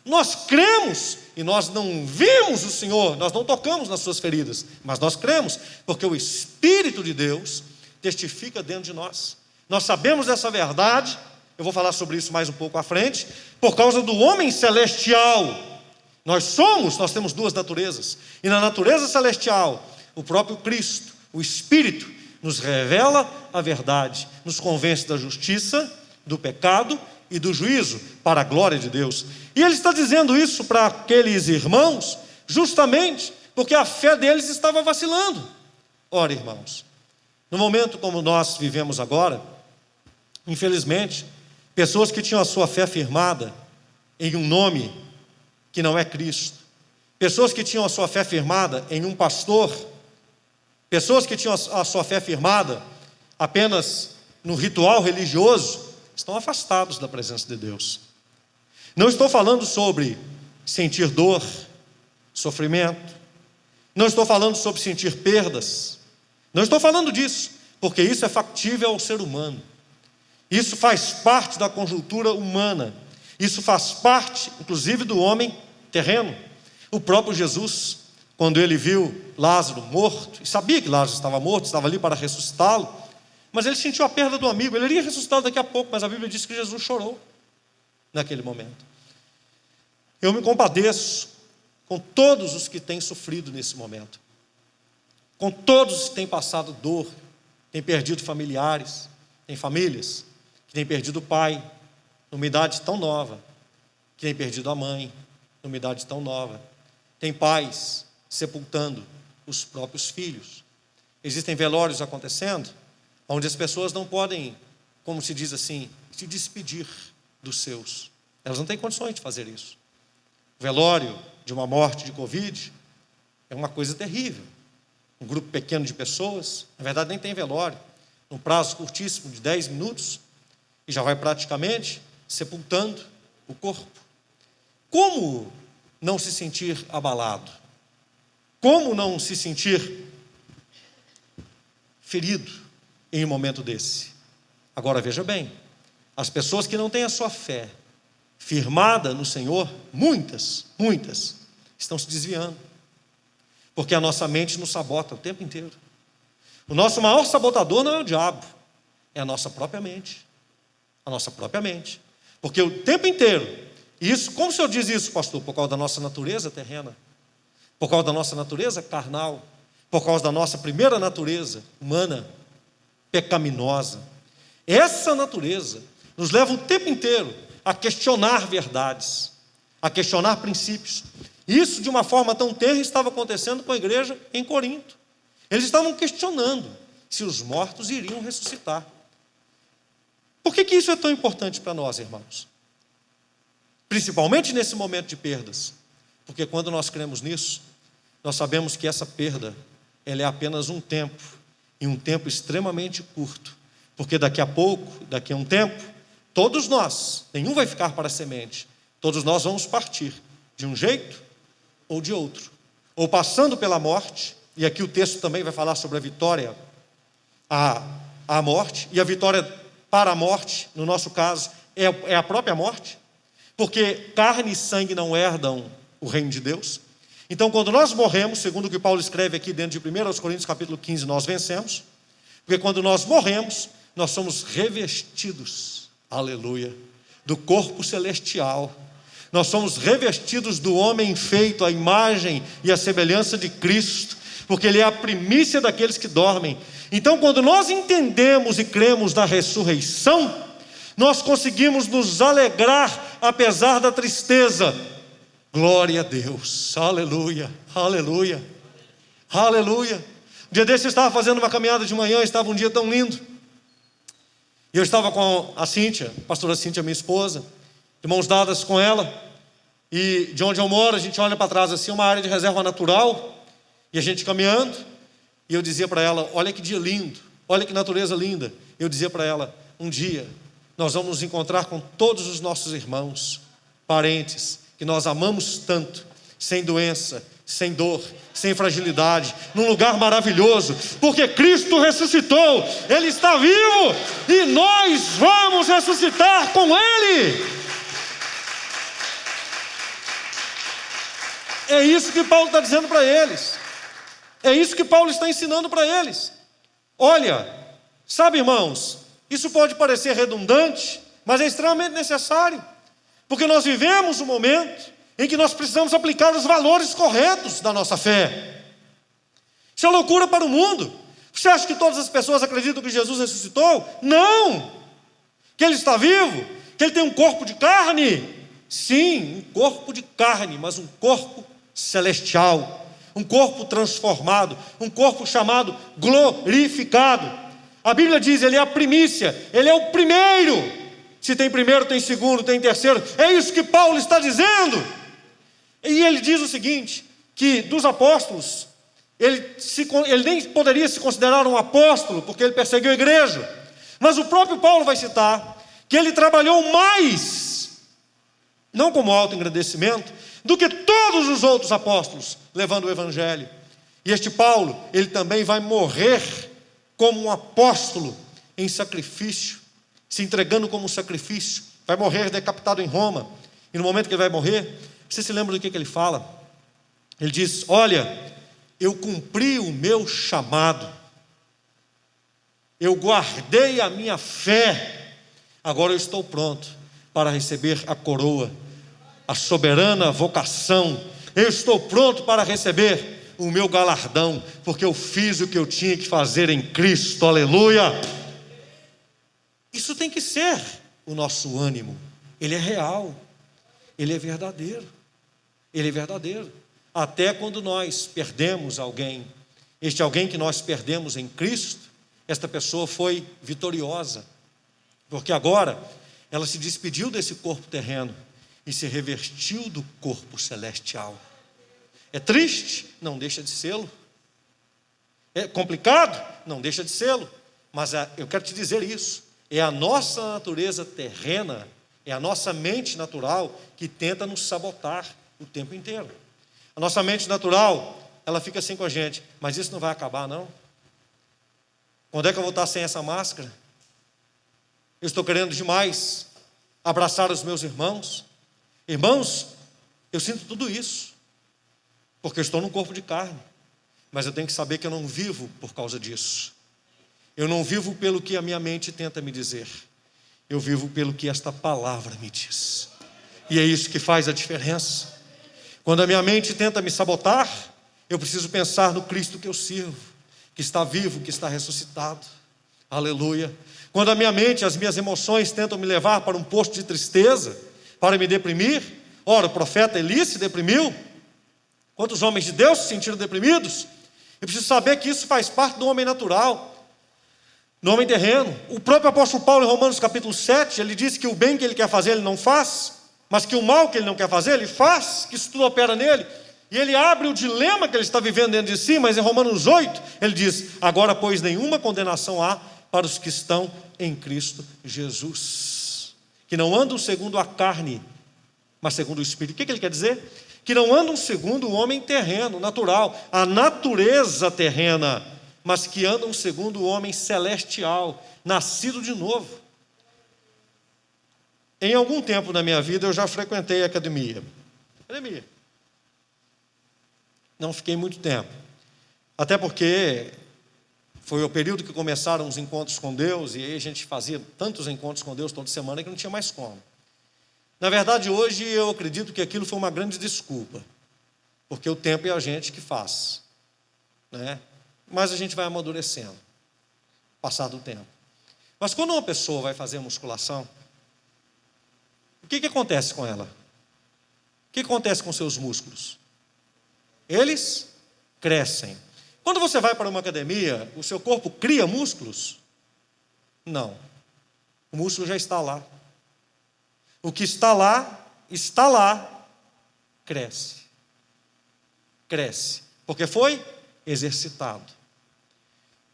Nós cremos, e nós não vimos o Senhor, nós não tocamos nas suas feridas, mas nós cremos, porque o Espírito de Deus testifica dentro de nós. Nós sabemos dessa verdade, eu vou falar sobre isso mais um pouco à frente, por causa do homem celestial. Nós temos duas naturezas, e na natureza celestial, o próprio Cristo, o Espírito, nos revela a verdade, nos convence da justiça, do pecado e do juízo, para a glória de Deus. E ele está dizendo isso para aqueles irmãos, justamente porque a fé deles estava vacilando. Ora, irmãos, no momento como nós vivemos agora, infelizmente, pessoas que tinham a sua fé firmada em um nome que não é Cristo, pessoas que tinham a sua fé firmada em um pastor, pessoas que tinham a sua fé firmada apenas no ritual religioso, estão afastados da presença de Deus. Não estou falando sobre sentir dor, sofrimento, não estou falando sobre sentir perdas, não estou falando disso, porque isso é factível ao ser humano, isso faz parte da conjuntura humana, isso faz parte, inclusive, do homem terreno. O próprio Jesus, quando ele viu Lázaro morto, e sabia que Lázaro estava morto, estava ali para ressuscitá-lo, mas ele sentiu a perda do amigo. Ele iria ressuscitar daqui a pouco, mas a Bíblia diz que Jesus chorou naquele momento. Eu me compadeço com todos os que têm sofrido nesse momento, com todos os que têm passado dor, têm perdido familiares, tem famílias que têm perdido o pai numa idade tão nova, que têm perdido a mãe numa idade tão nova, tem pais sepultando os próprios filhos. Existem velórios acontecendo, onde as pessoas não podem, como se diz assim, se despedir dos seus. Elas não têm condições de fazer isso. O velório de uma morte de Covid é uma coisa terrível. Um grupo pequeno de pessoas, na verdade nem tem velório, num prazo curtíssimo de 10 minutos, e já vai praticamente sepultando o corpo. Como não se sentir abalado? Como não se sentir ferido em um momento desse? Agora veja bem, as pessoas que não têm a sua fé firmada no Senhor, muitas, estão se desviando, porque a nossa mente nos sabota o tempo inteiro. O nosso maior sabotador não é o diabo, é a nossa própria mente. A nossa própria mente. Porque o tempo inteiro, e isso, como o senhor diz isso, pastor? Por causa da nossa natureza terrena, por causa da nossa natureza carnal, por causa da nossa primeira natureza humana, pecaminosa. Essa natureza nos leva o tempo inteiro a questionar verdades, a questionar princípios. Isso, de uma forma tão terra, estava acontecendo com a igreja em Corinto. Eles estavam questionando se os mortos iriam ressuscitar. Por que isso é tão importante para nós, irmãos? Principalmente nesse momento de perdas. Porque quando nós cremos nisso, nós sabemos que essa perda, ela é apenas um tempo, e um tempo extremamente curto. Porque daqui a pouco, daqui a um tempo, todos nós, nenhum vai ficar para a semente, todos nós vamos partir, de um jeito ou de outro. Ou passando pela morte, e aqui o texto também vai falar sobre a vitória à morte, e a vitória para a morte, no nosso caso, é a própria morte, porque carne e sangue não herdam o reino de Deus. Então, quando nós morremos, segundo o que Paulo escreve aqui dentro de 1 Coríntios capítulo 15, nós vencemos, porque quando nós morremos, nós somos revestidos, aleluia, do corpo celestial. Nós somos revestidos do homem feito à imagem e à semelhança de Cristo, porque Ele é a primícia daqueles que dormem. Então, quando nós entendemos e cremos na ressurreição, nós conseguimos nos alegrar apesar da tristeza. Glória a Deus, aleluia, aleluia, aleluia. Um dia desse eu estava fazendo uma caminhada de manhã, estava um dia tão lindo, e eu estava com a Cíntia, a pastora Cíntia, minha esposa, de mãos dadas com ela, e de onde eu moro, a gente olha para trás assim, uma área de reserva natural, e a gente caminhando, e eu dizia para ela, olha que dia lindo, olha que natureza linda. Eu dizia para ela, um dia nós vamos nos encontrar com todos os nossos irmãos, parentes, que nós amamos tanto, sem doença, sem dor, sem fragilidade, num lugar maravilhoso, porque Cristo ressuscitou, Ele está vivo, e nós vamos ressuscitar com Ele. É isso que Paulo está dizendo para eles. É isso que Paulo está ensinando para eles. Olha, sabe, irmãos, isso pode parecer redundante, mas é extremamente necessário, porque nós vivemos um momento em que nós precisamos aplicar os valores corretos da nossa fé. Isso é loucura para o mundo. Você acha que todas as pessoas acreditam que Jesus ressuscitou? Não! Que Ele está vivo? Que Ele tem um corpo de carne? Sim, um corpo de carne, mas um corpo celestial, um corpo transformado, um corpo chamado glorificado. A Bíblia diz, Ele é a primícia, Ele é o primeiro. Se tem primeiro, tem segundo, tem terceiro. É isso que Paulo está dizendo. E ele diz o seguinte, que dos apóstolos, ele nem poderia se considerar um apóstolo, porque ele perseguiu a igreja. Mas o próprio Paulo vai citar que ele trabalhou mais, não como autoengrandecimento, do que todos os outros apóstolos, levando o evangelho. E este Paulo, ele também vai morrer como um apóstolo em sacrifício, se entregando como um sacrifício, vai morrer decapitado em Roma. E no momento que ele vai morrer, você se lembra do que ele fala? Ele diz, olha, eu cumpri o meu chamado, eu guardei a minha fé, agora eu estou pronto para receber a coroa, a soberana vocação. Eu estou pronto para receber o meu galardão, porque eu fiz o que eu tinha que fazer em Cristo, aleluia. Isso tem que ser o nosso ânimo. Ele é real, ele é verdadeiro, ele é verdadeiro. Até quando nós perdemos alguém, este alguém que nós perdemos em Cristo, esta pessoa foi vitoriosa, porque agora ela se despediu desse corpo terreno e se revestiu do corpo celestial. É triste? Não deixa de sê-lo. É complicado? Não deixa de sê-lo. Mas eu quero te dizer isso, é a nossa natureza terrena, é a nossa mente natural que tenta nos sabotar o tempo inteiro. A nossa mente natural, ela fica assim com a gente, mas isso não vai acabar não? Quando é que eu vou estar sem essa máscara? Eu estou querendo demais abraçar os meus irmãos. Irmãos, eu sinto tudo isso, porque eu estou num corpo de carne, mas eu tenho que saber que eu não vivo por causa disso. Eu não vivo pelo que a minha mente tenta me dizer, eu vivo pelo que esta palavra me diz, e é isso que faz a diferença. Quando a minha mente tenta me sabotar, eu preciso pensar no Cristo que eu sirvo, que está vivo, que está ressuscitado, aleluia. Quando a minha mente, as minhas emoções tentam me levar para um posto de tristeza, para me deprimir, ora, o profeta Eli se deprimiu. Quantos homens de Deus se sentiram deprimidos? Eu preciso saber que isso faz parte do homem natural, do homem terreno. O próprio apóstolo Paulo, em Romanos capítulo 7, ele disse que o bem que ele quer fazer, ele não faz, mas que o mal que ele não quer fazer, ele faz, que isso tudo opera nele. E ele abre o dilema que ele está vivendo dentro de si, mas em Romanos 8, ele diz: agora, pois, nenhuma condenação há para os que estão em Cristo Jesus, que não andam segundo a carne, mas segundo o Espírito. O que ele quer dizer? Que não andam segundo o homem terreno, natural, a natureza terrena, mas que andam segundo o homem celestial, nascido de novo. Em algum tempo na minha vida eu já frequentei a academia. Não fiquei muito tempo, até porque foi o período que começaram os encontros com Deus, e aí a gente fazia tantos encontros com Deus toda semana que não tinha mais como. Na verdade, hoje eu acredito que aquilo foi uma grande desculpa, porque o tempo é a gente que faz, né? Mas a gente vai amadurecendo, passar do tempo. Mas quando uma pessoa vai fazer musculação, o que acontece com ela? O que acontece com seus músculos? Eles crescem. Quando você vai para uma academia, o seu corpo cria músculos? Não. O músculo já está lá. O que está lá, cresce. Cresce. Porque foi exercitado.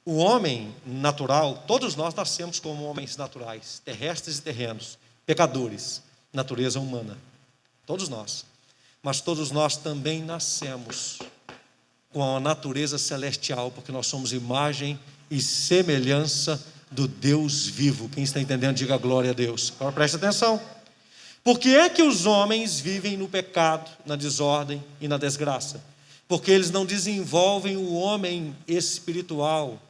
O homem natural, todos nós nascemos como homens naturais, terrestres e terrenos, pecadores, natureza humana. Todos nós. Mas todos nós também nascemos com a natureza celestial, porque nós somos imagem e semelhança do Deus vivo. Quem está entendendo, diga glória a Deus. Agora preste atenção. Por que é que os homens vivem no pecado, na desordem e na desgraça? Porque eles não desenvolvem o homem espiritual,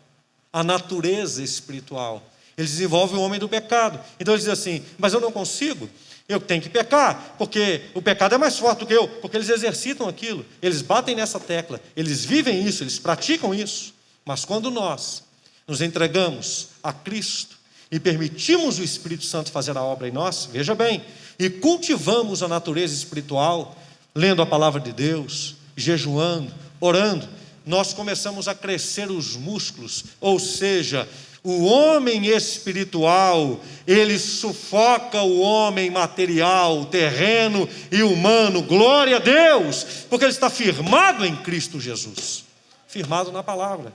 a natureza espiritual. Eles desenvolvem o homem do pecado. Então eles dizem assim: mas eu não consigo, eu tenho que pecar, porque o pecado é mais forte do que eu. Porque eles exercitam aquilo, eles batem nessa tecla, eles vivem isso, eles praticam isso. Mas quando nós nos entregamos a Cristo e permitimos o Espírito Santo fazer a obra em nós, veja bem, e cultivamos a natureza espiritual, lendo a palavra de Deus, jejuando, orando, nós começamos a crescer os músculos, ou seja, o homem espiritual, ele sufoca o homem material, terreno e humano, glória a Deus, porque ele está firmado em Cristo Jesus, firmado na palavra.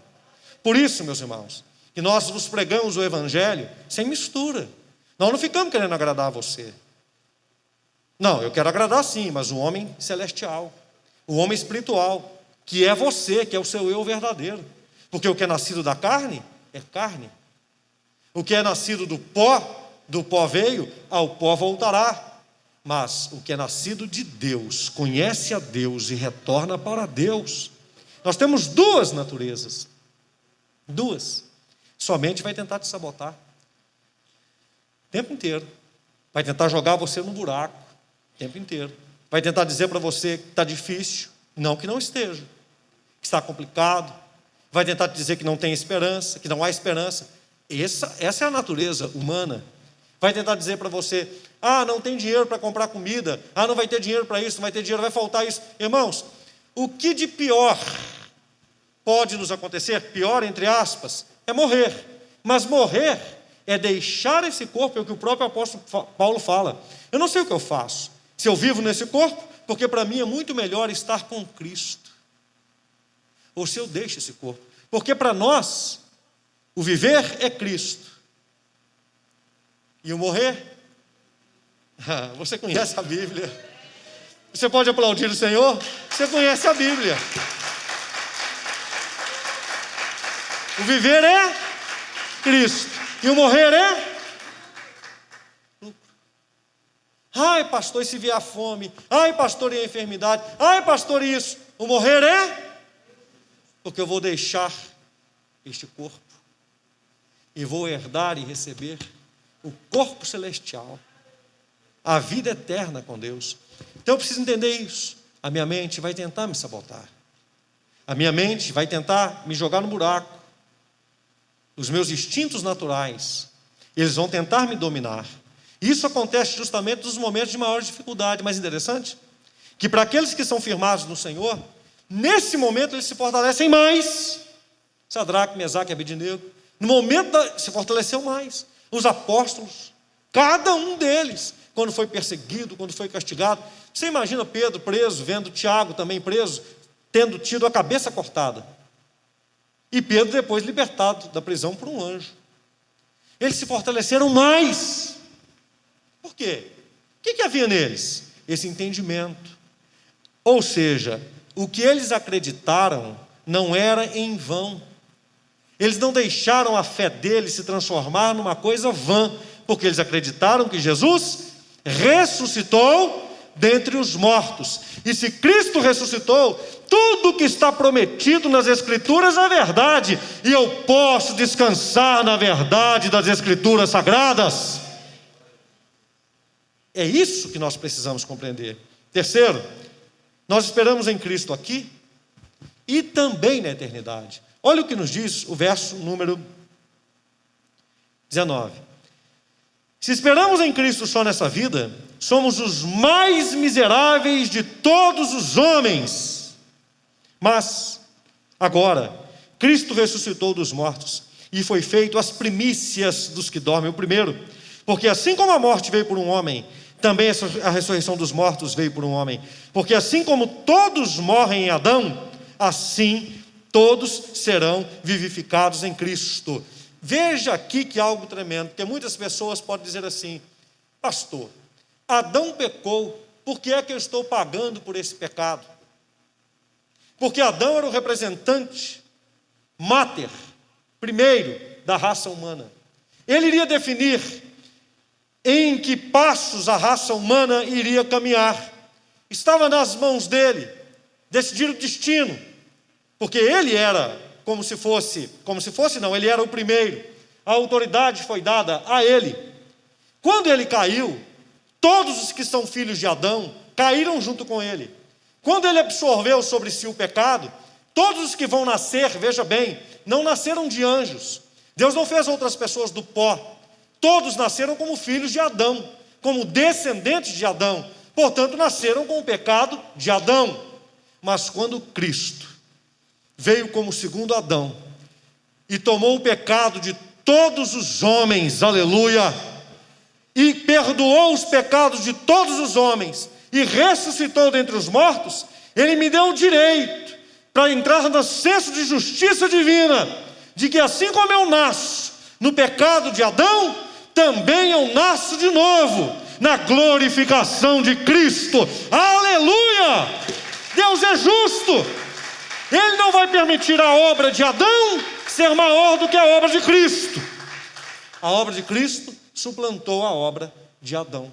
Por isso, meus irmãos, que nós vos pregamos o Evangelho sem mistura. Nós não ficamos querendo agradar a você. Não, eu quero agradar sim, mas o homem celestial, o homem espiritual, que é você, que é o seu eu verdadeiro. Porque o que é nascido da carne, é carne. O que é nascido do pó veio, ao pó voltará. Mas o que é nascido de Deus, conhece a Deus e retorna para Deus. Nós temos duas naturezas. Duas. Sua mente vai tentar te sabotar. O tempo inteiro. Vai tentar jogar você no buraco. O tempo inteiro. Vai tentar dizer para você que está difícil. Não que não esteja. Que está complicado. Vai tentar te dizer que não tem esperança, que não há esperança. Essa é a natureza humana. Vai tentar dizer para você, não tem dinheiro para comprar comida, não vai ter dinheiro para isso, não vai ter dinheiro, vai faltar isso. Irmãos, o que de pior pode nos acontecer, pior entre aspas, é morrer. Mas morrer é deixar esse corpo, é o que o próprio apóstolo Paulo fala. Eu não sei o que eu faço, se eu vivo nesse corpo, porque para mim é muito melhor estar com Cristo. Ou se eu deixo esse corpo. Porque para nós, o viver é Cristo. E o morrer? Você conhece a Bíblia. Você pode aplaudir o Senhor? Você conhece a Bíblia. O viver é Cristo. E o morrer é lucro. Ai, pastor, e se vier a fome? Ai, pastor, e a enfermidade? Ai, pastor, e isso? O morrer é? Porque eu vou deixar este corpo e vou herdar e receber o corpo celestial, a vida eterna com Deus. Então eu preciso entender isso. A minha mente vai tentar me sabotar. A minha mente vai tentar me jogar no buraco. Os meus instintos naturais, eles vão tentar me dominar. Isso acontece justamente nos momentos de maior dificuldade. Mas interessante, que para aqueles que são firmados no Senhor, nesse momento eles se fortalecem mais. Sadraque, Mesaque e Abednego, no momento se fortaleceu mais. Os apóstolos, cada um deles, quando foi perseguido, quando foi castigado. Você imagina Pedro preso, vendo Tiago também preso, tendo tido a cabeça cortada. E Pedro depois libertado da prisão por um anjo. Eles se fortaleceram mais. Por quê? O que havia neles? Esse entendimento. Ou seja, o que eles acreditaram não era em vão. Eles não deixaram a fé deles se transformar numa coisa vã, porque eles acreditaram que Jesus ressuscitou dentre os mortos. E se Cristo ressuscitou, tudo que está prometido nas Escrituras é verdade, e eu posso descansar na verdade das Escrituras sagradas. É isso que nós precisamos compreender. Terceiro, nós esperamos em Cristo aqui e também na eternidade. Olha o que nos diz o verso número 19. Se esperamos em Cristo só nessa vida, somos os mais miseráveis de todos os homens. Mas, agora, Cristo ressuscitou dos mortos e foi feito as primícias dos que dormem, o primeiro. Porque assim como a morte veio por um homem, também a ressurreição dos mortos veio por um homem. Porque assim como todos morrem em Adão, assim todos serão vivificados em Cristo. Veja aqui que algo tremendo, porque muitas pessoas podem dizer assim: pastor, Adão pecou, por que é que eu estou pagando por esse pecado? Porque Adão era o representante máter, primeiro, da raça humana. Ele iria definir em que passos a raça humana iria caminhar. Estava nas mãos dele decidir o destino, porque ele era ele era o primeiro. A autoridade foi dada a ele. Quando ele caiu, todos os que são filhos de Adão caíram junto com ele. Quando ele absorveu sobre si o pecado, todos os que vão nascer, veja bem, não nasceram de anjos. Deus não fez outras pessoas do pó. Todos nasceram como filhos de Adão, como descendentes de Adão. Portanto, nasceram com o pecado de Adão. Mas quando Cristo veio como segundo Adão e tomou o pecado de todos os homens, aleluia, e perdoou os pecados de todos os homens e ressuscitou dentre os mortos, ele me deu o direito para entrar no senso de justiça divina, de que assim como eu nasço no pecado de Adão, também eu nasço de novo na glorificação de Cristo. Aleluia! Deus é justo. Ele não vai permitir a obra de Adão ser maior do que a obra de Cristo. A obra de Cristo suplantou a obra de Adão.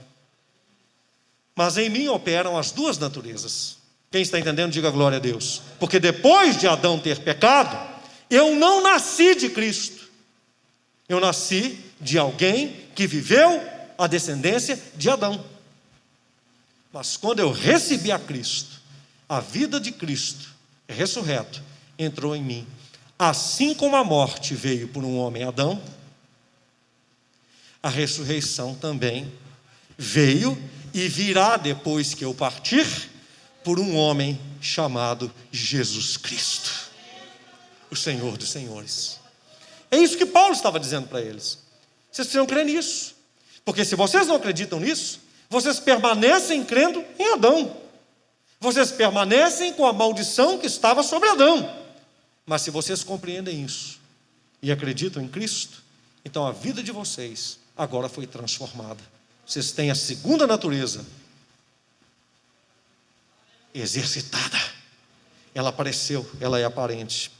Mas em mim operam as duas naturezas. Quem está entendendo, diga glória a Deus. Porque depois de Adão ter pecado, eu não nasci de Cristo. Eu nasci de alguém que viveu a descendência de Adão. Mas quando eu recebi a Cristo, a vida de Cristo, ressurreto, entrou em mim. Assim como a morte veio por um homem, Adão, a ressurreição também veio e virá depois que eu partir, por um homem chamado Jesus Cristo, o Senhor dos Senhores. É isso que Paulo estava dizendo para eles. Vocês precisam crer nisso, porque se vocês não acreditam nisso, vocês permanecem crendo em Adão. Vocês permanecem com a maldição que estava sobre Adão. Mas se vocês compreendem isso e acreditam em Cristo, então a vida de vocês agora foi transformada. Vocês têm a segunda natureza exercitada. Ela apareceu, ela é aparente.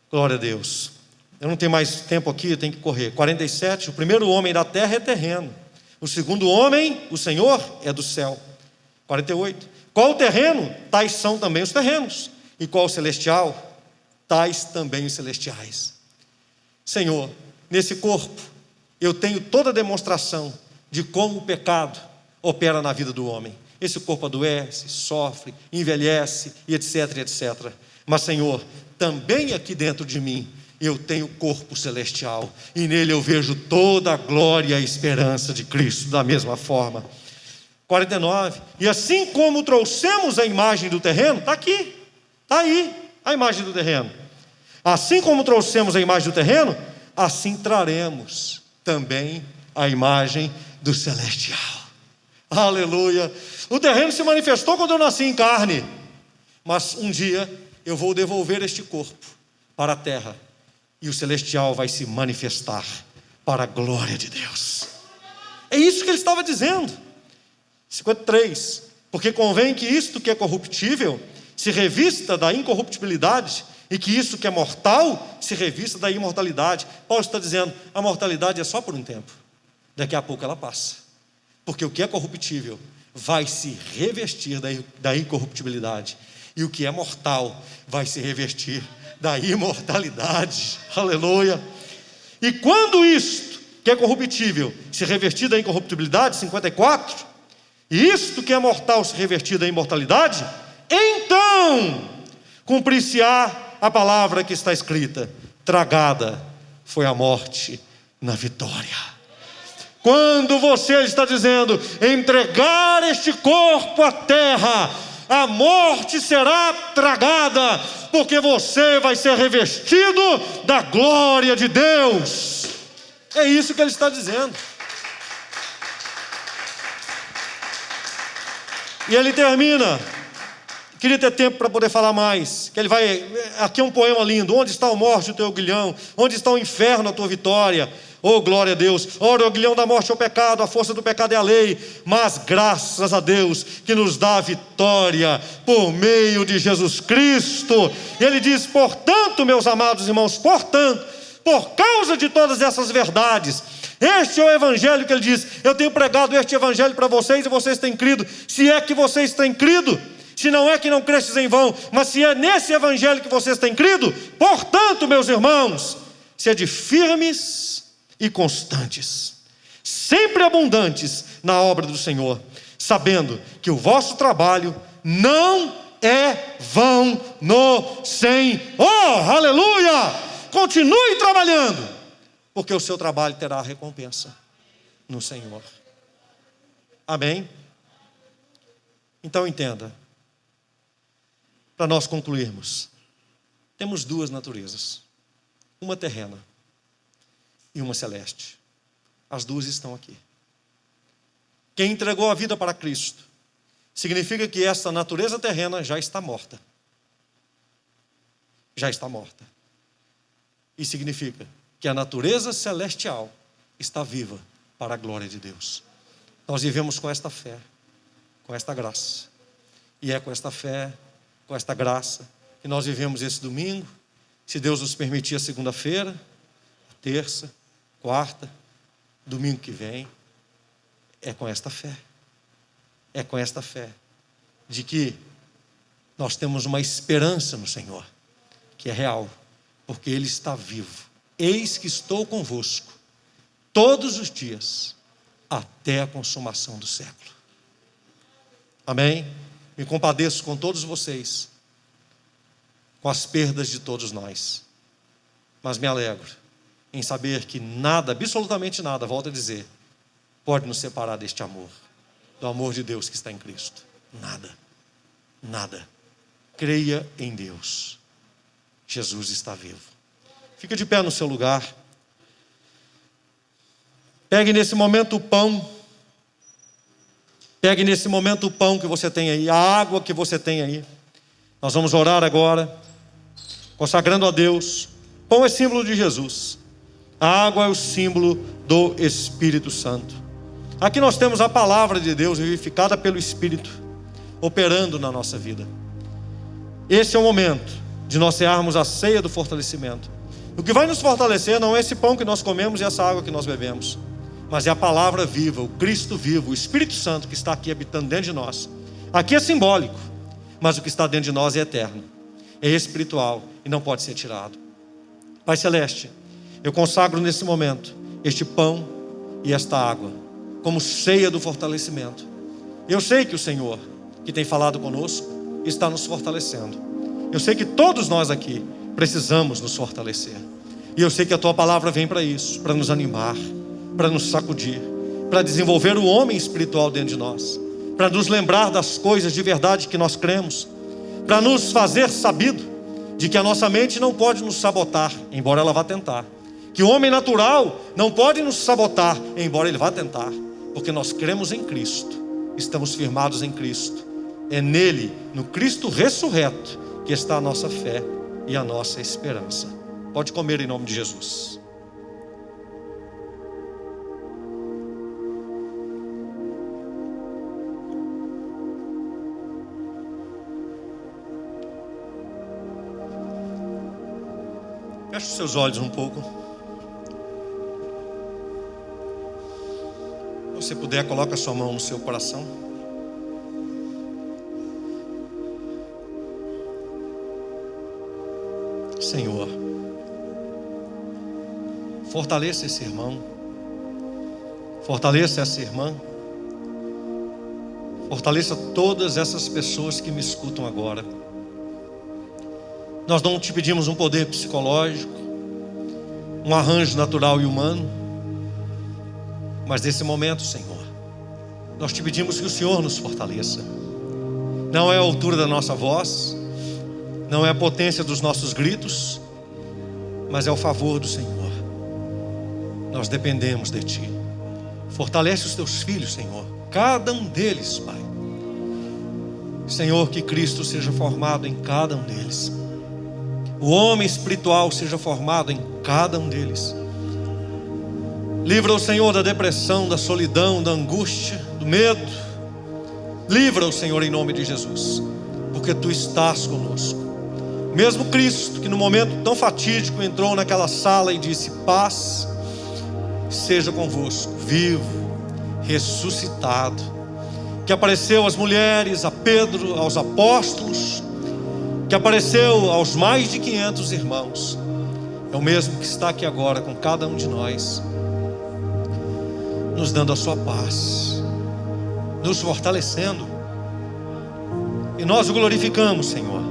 Glória a Deus. Eu não tenho mais tempo aqui, eu tenho que correr. 47, o primeiro homem da terra é terreno. O segundo homem, o Senhor, é do céu. 48. Qual o terreno? Tais são também os terrenos. E qual o celestial? Tais também os celestiais. Senhor, nesse corpo, eu tenho toda a demonstração de como o pecado opera na vida do homem. Esse corpo adoece, sofre, envelhece, e etc, etc. Mas, Senhor, também aqui dentro de mim, eu tenho corpo celestial, e nele eu vejo toda a glória e a esperança de Cristo, da mesma forma. 49. E assim como trouxemos a imagem do terreno, está aqui, está aí, a imagem do terreno. Assim como trouxemos a imagem do terreno, assim traremos também a imagem do celestial. Aleluia. O terreno se manifestou quando eu nasci em carne, mas um dia eu vou devolver este corpo para a terra, e o celestial vai se manifestar para a glória de Deus. É isso que ele estava dizendo. 53. Porque convém que isto que é corruptível se revista da incorruptibilidade, e que isso que é mortal se revista da imortalidade. Paulo está dizendo, a mortalidade é só por um tempo, daqui a pouco ela passa, porque o que é corruptível vai se revestir da incorruptibilidade, e o que é mortal vai se revestir da imortalidade. Aleluia. E quando isto que é corruptível se revestir da incorruptibilidade, 54, e isto que é mortal se revestir da imortalidade, então cumprir-se-á a palavra que está escrita: tragada foi a morte na vitória. Quando você está dizendo entregar este corpo à terra, a morte será tragada, porque você vai ser revestido da glória de Deus. É isso que ele está dizendo. E ele termina. Queria ter tempo para poder falar mais. Que ele vai. Aqui é um poema lindo. Onde está a morte, o teu aguilhão? Onde está o inferno, a tua vitória? Oh, glória a Deus. Ora, o aguilhão da morte é o pecado, a força do pecado é a lei. Mas graças a Deus que nos dá a vitória por meio de Jesus Cristo. E ele diz: portanto, meus amados irmãos, portanto, por causa de todas essas verdades, este é o evangelho que ele diz. Eu tenho pregado este evangelho para vocês e vocês têm crido. Se é que vocês têm crido, se não é que não cresces em vão, mas se é nesse evangelho que vocês têm crido, portanto, meus irmãos, sede firmes e constantes, sempre abundantes na obra do Senhor, sabendo que o vosso trabalho não é vão no Senhor. Aleluia! Continue trabalhando, porque o seu trabalho terá recompensa no Senhor. Amém? Então entenda, para nós concluirmos, temos duas naturezas, uma terrena e uma celeste. As duas estão aqui. Quem entregou a vida para Cristo, significa que essa natureza terrena já está morta. Já está morta. E significa que a natureza celestial está viva para a glória de Deus. Nós vivemos com esta fé, com esta graça. E é com esta fé, com esta graça, que nós vivemos esse domingo. Se Deus nos permitir, a segunda-feira, a terça, quarta, domingo que vem. É com esta fé. É com esta fé de que nós temos uma esperança no Senhor, que é real, porque Ele está vivo eis que estou convosco todos os dias, até a consumação do século. Amém? Me compadeço com todos vocês, com as perdas de todos nós, mas me alegro em saber que nada, absolutamente nada, volto a dizer, pode nos separar deste amor, do amor de Deus que está em Cristo. Nada, nada. Creia em Deus. Jesus está vivo. Fica de pé no seu lugar. Pegue nesse momento o pão. Pegue nesse momento o pão que você tem aí, a água que você tem aí. Nós vamos orar agora, consagrando a Deus. Pão é símbolo de Jesus. A água é o símbolo do Espírito Santo. Aqui nós temos a palavra de Deus vivificada pelo Espírito, operando na nossa vida. Esse é o momento de nós cearmos a ceia do fortalecimento. O que vai nos fortalecer não é esse pão que nós comemos e essa água que nós bebemos, mas é a palavra viva, o Cristo vivo, o Espírito Santo que está aqui habitando dentro de nós. Aqui é simbólico, mas o que está dentro de nós é eterno, é espiritual e não pode ser tirado. Pai Celeste, eu consagro nesse momento este pão e esta água como ceia do fortalecimento. Eu sei que o Senhor, que tem falado conosco, está nos fortalecendo. Eu sei que todos nós aqui precisamos nos fortalecer. E eu sei que a Tua palavra vem para isso, para nos animar, para nos sacudir, para desenvolver o homem espiritual dentro de nós, para nos lembrar das coisas de verdade que nós cremos, para nos fazer sabido de que a nossa mente não pode nos sabotar, embora ela vá tentar. Que o homem natural não pode nos sabotar, embora ele vá tentar. Porque nós cremos em Cristo, estamos firmados em Cristo. É nele, no Cristo ressurreto, que está a nossa fé e a nossa esperança. Pode comer em nome de Jesus. Feche os seus olhos um pouco. Se você puder, coloca a sua mão no seu coração. Senhor, fortaleça esse irmão, fortaleça essa irmã, fortaleça todas essas pessoas que me escutam agora. Nós não te pedimos um poder psicológico, um arranjo natural e humano, mas nesse momento, Senhor, nós te pedimos que o Senhor nos fortaleça. Não é a altura da nossa voz, não é a potência dos nossos gritos, mas é o favor do Senhor. Nós dependemos de Ti. Fortalece os Teus filhos, Senhor, cada um deles, Pai. Senhor, que Cristo seja formado em cada um deles. O homem espiritual seja formado em cada um deles. Livra o Senhor da depressão, da solidão, da angústia, do medo. Livra o Senhor em nome de Jesus, porque Tu estás conosco. Mesmo Cristo, que no momento tão fatídico entrou naquela sala e disse: paz seja convosco, vivo, ressuscitado, que apareceu às mulheres, a Pedro, aos apóstolos, que apareceu aos mais de 500 irmãos, é o mesmo que está aqui agora com cada um de nós, nos dando a sua paz, nos fortalecendo. E nós o glorificamos, Senhor,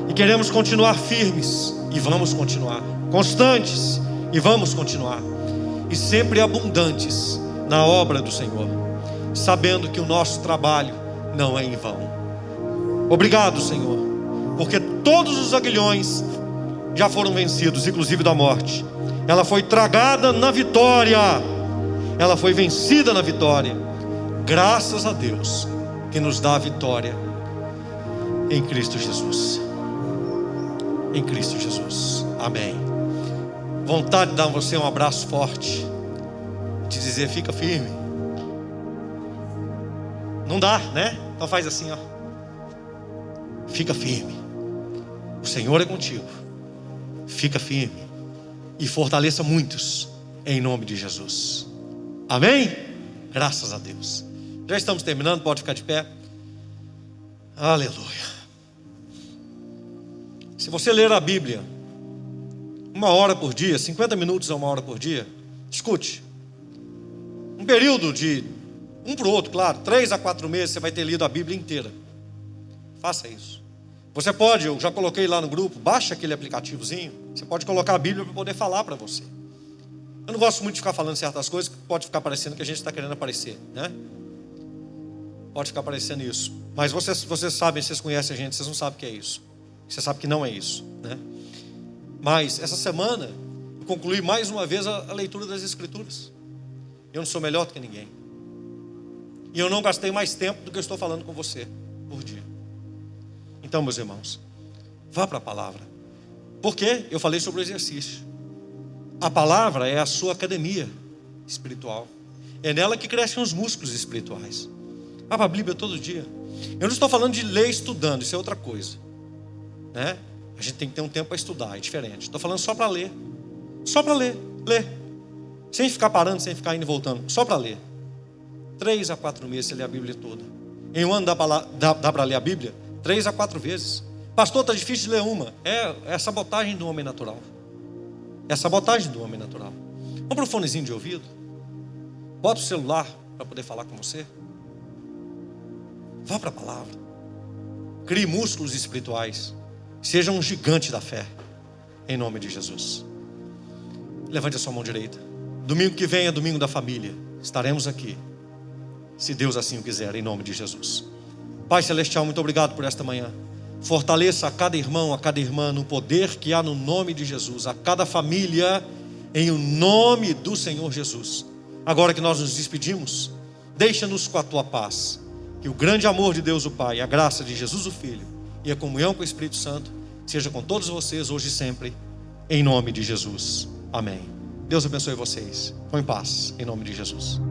e queremos continuar firmes, e vamos continuar constantes, e vamos continuar, e sempre abundantes na obra do Senhor, sabendo que o nosso trabalho não é em vão. Obrigado, Senhor, porque todos os aguilhões já foram vencidos, inclusive da morte. Ela foi tragada na vitória, ela foi vencida na vitória, graças a Deus que nos dá a vitória em Cristo Jesus. Em Cristo Jesus, amém. Vontade de dar a você um abraço forte, te dizer: fica firme. Não dá, né? Então faz assim, ó. Fica firme, o Senhor é contigo. Fica firme e fortaleça muitos, em nome de Jesus. Amém? Graças a Deus. Já estamos terminando, pode ficar de pé. Aleluia. Se você ler a Bíblia 1 hora por dia, 50 minutos a 1 hora por dia, escute. Um período de um para o outro, claro, 3 a 4 meses você vai ter lido a Bíblia inteira. Faça isso. Você pode, eu já coloquei lá no grupo, baixa aquele aplicativozinho, você pode colocar a Bíblia para poder falar para você. Eu não gosto muito de ficar falando certas coisas, que pode ficar parecendo que a gente está querendo aparecer, né? Pode ficar parecendo isso. Mas vocês sabem, vocês conhecem a gente, vocês não sabem o que é isso. Você sabe que não é isso, né? Mas essa semana eu concluí mais uma vez a leitura das Escrituras. Eu não sou melhor do que ninguém. E eu não gastei mais tempo do que eu estou falando com você por dia. Então, meus irmãos, vá para a palavra. Porque eu falei sobre o exercício. A palavra é a sua academia espiritual. É nela que crescem os músculos espirituais. Vá para a Bíblia todo dia. Eu não estou falando de ler estudando, isso é outra coisa, né? A gente tem que ter um tempo para estudar, é diferente. Estou falando só para ler. Só para ler. Sem ficar parando, sem ficar indo e voltando. Só para ler. 3 a 4 meses você lê a Bíblia toda. Em um ano dá para ler a Bíblia 3 a 4 vezes. Pastor, está difícil de ler uma. É sabotagem do homem natural. É sabotagem do homem natural. Vamos para o fonezinho de ouvido. Bota o celular para poder falar com você. Vá para a palavra. Crie músculos espirituais. Seja um gigante da fé. Em nome de Jesus. Levante a sua mão direita. Domingo que vem é domingo da família. Estaremos aqui, se Deus assim o quiser, em nome de Jesus. Pai Celestial, muito obrigado por esta manhã. Fortaleça a cada irmão, a cada irmã, no poder que há no nome de Jesus. A cada família, em o nome do Senhor Jesus. Agora que nós nos despedimos, deixa-nos com a tua paz. Que o grande amor de Deus o Pai, a graça de Jesus o Filho e a comunhão com o Espírito Santo seja com todos vocês hoje e sempre, em nome de Jesus. Amém. Deus abençoe vocês. Vão em paz, em nome de Jesus.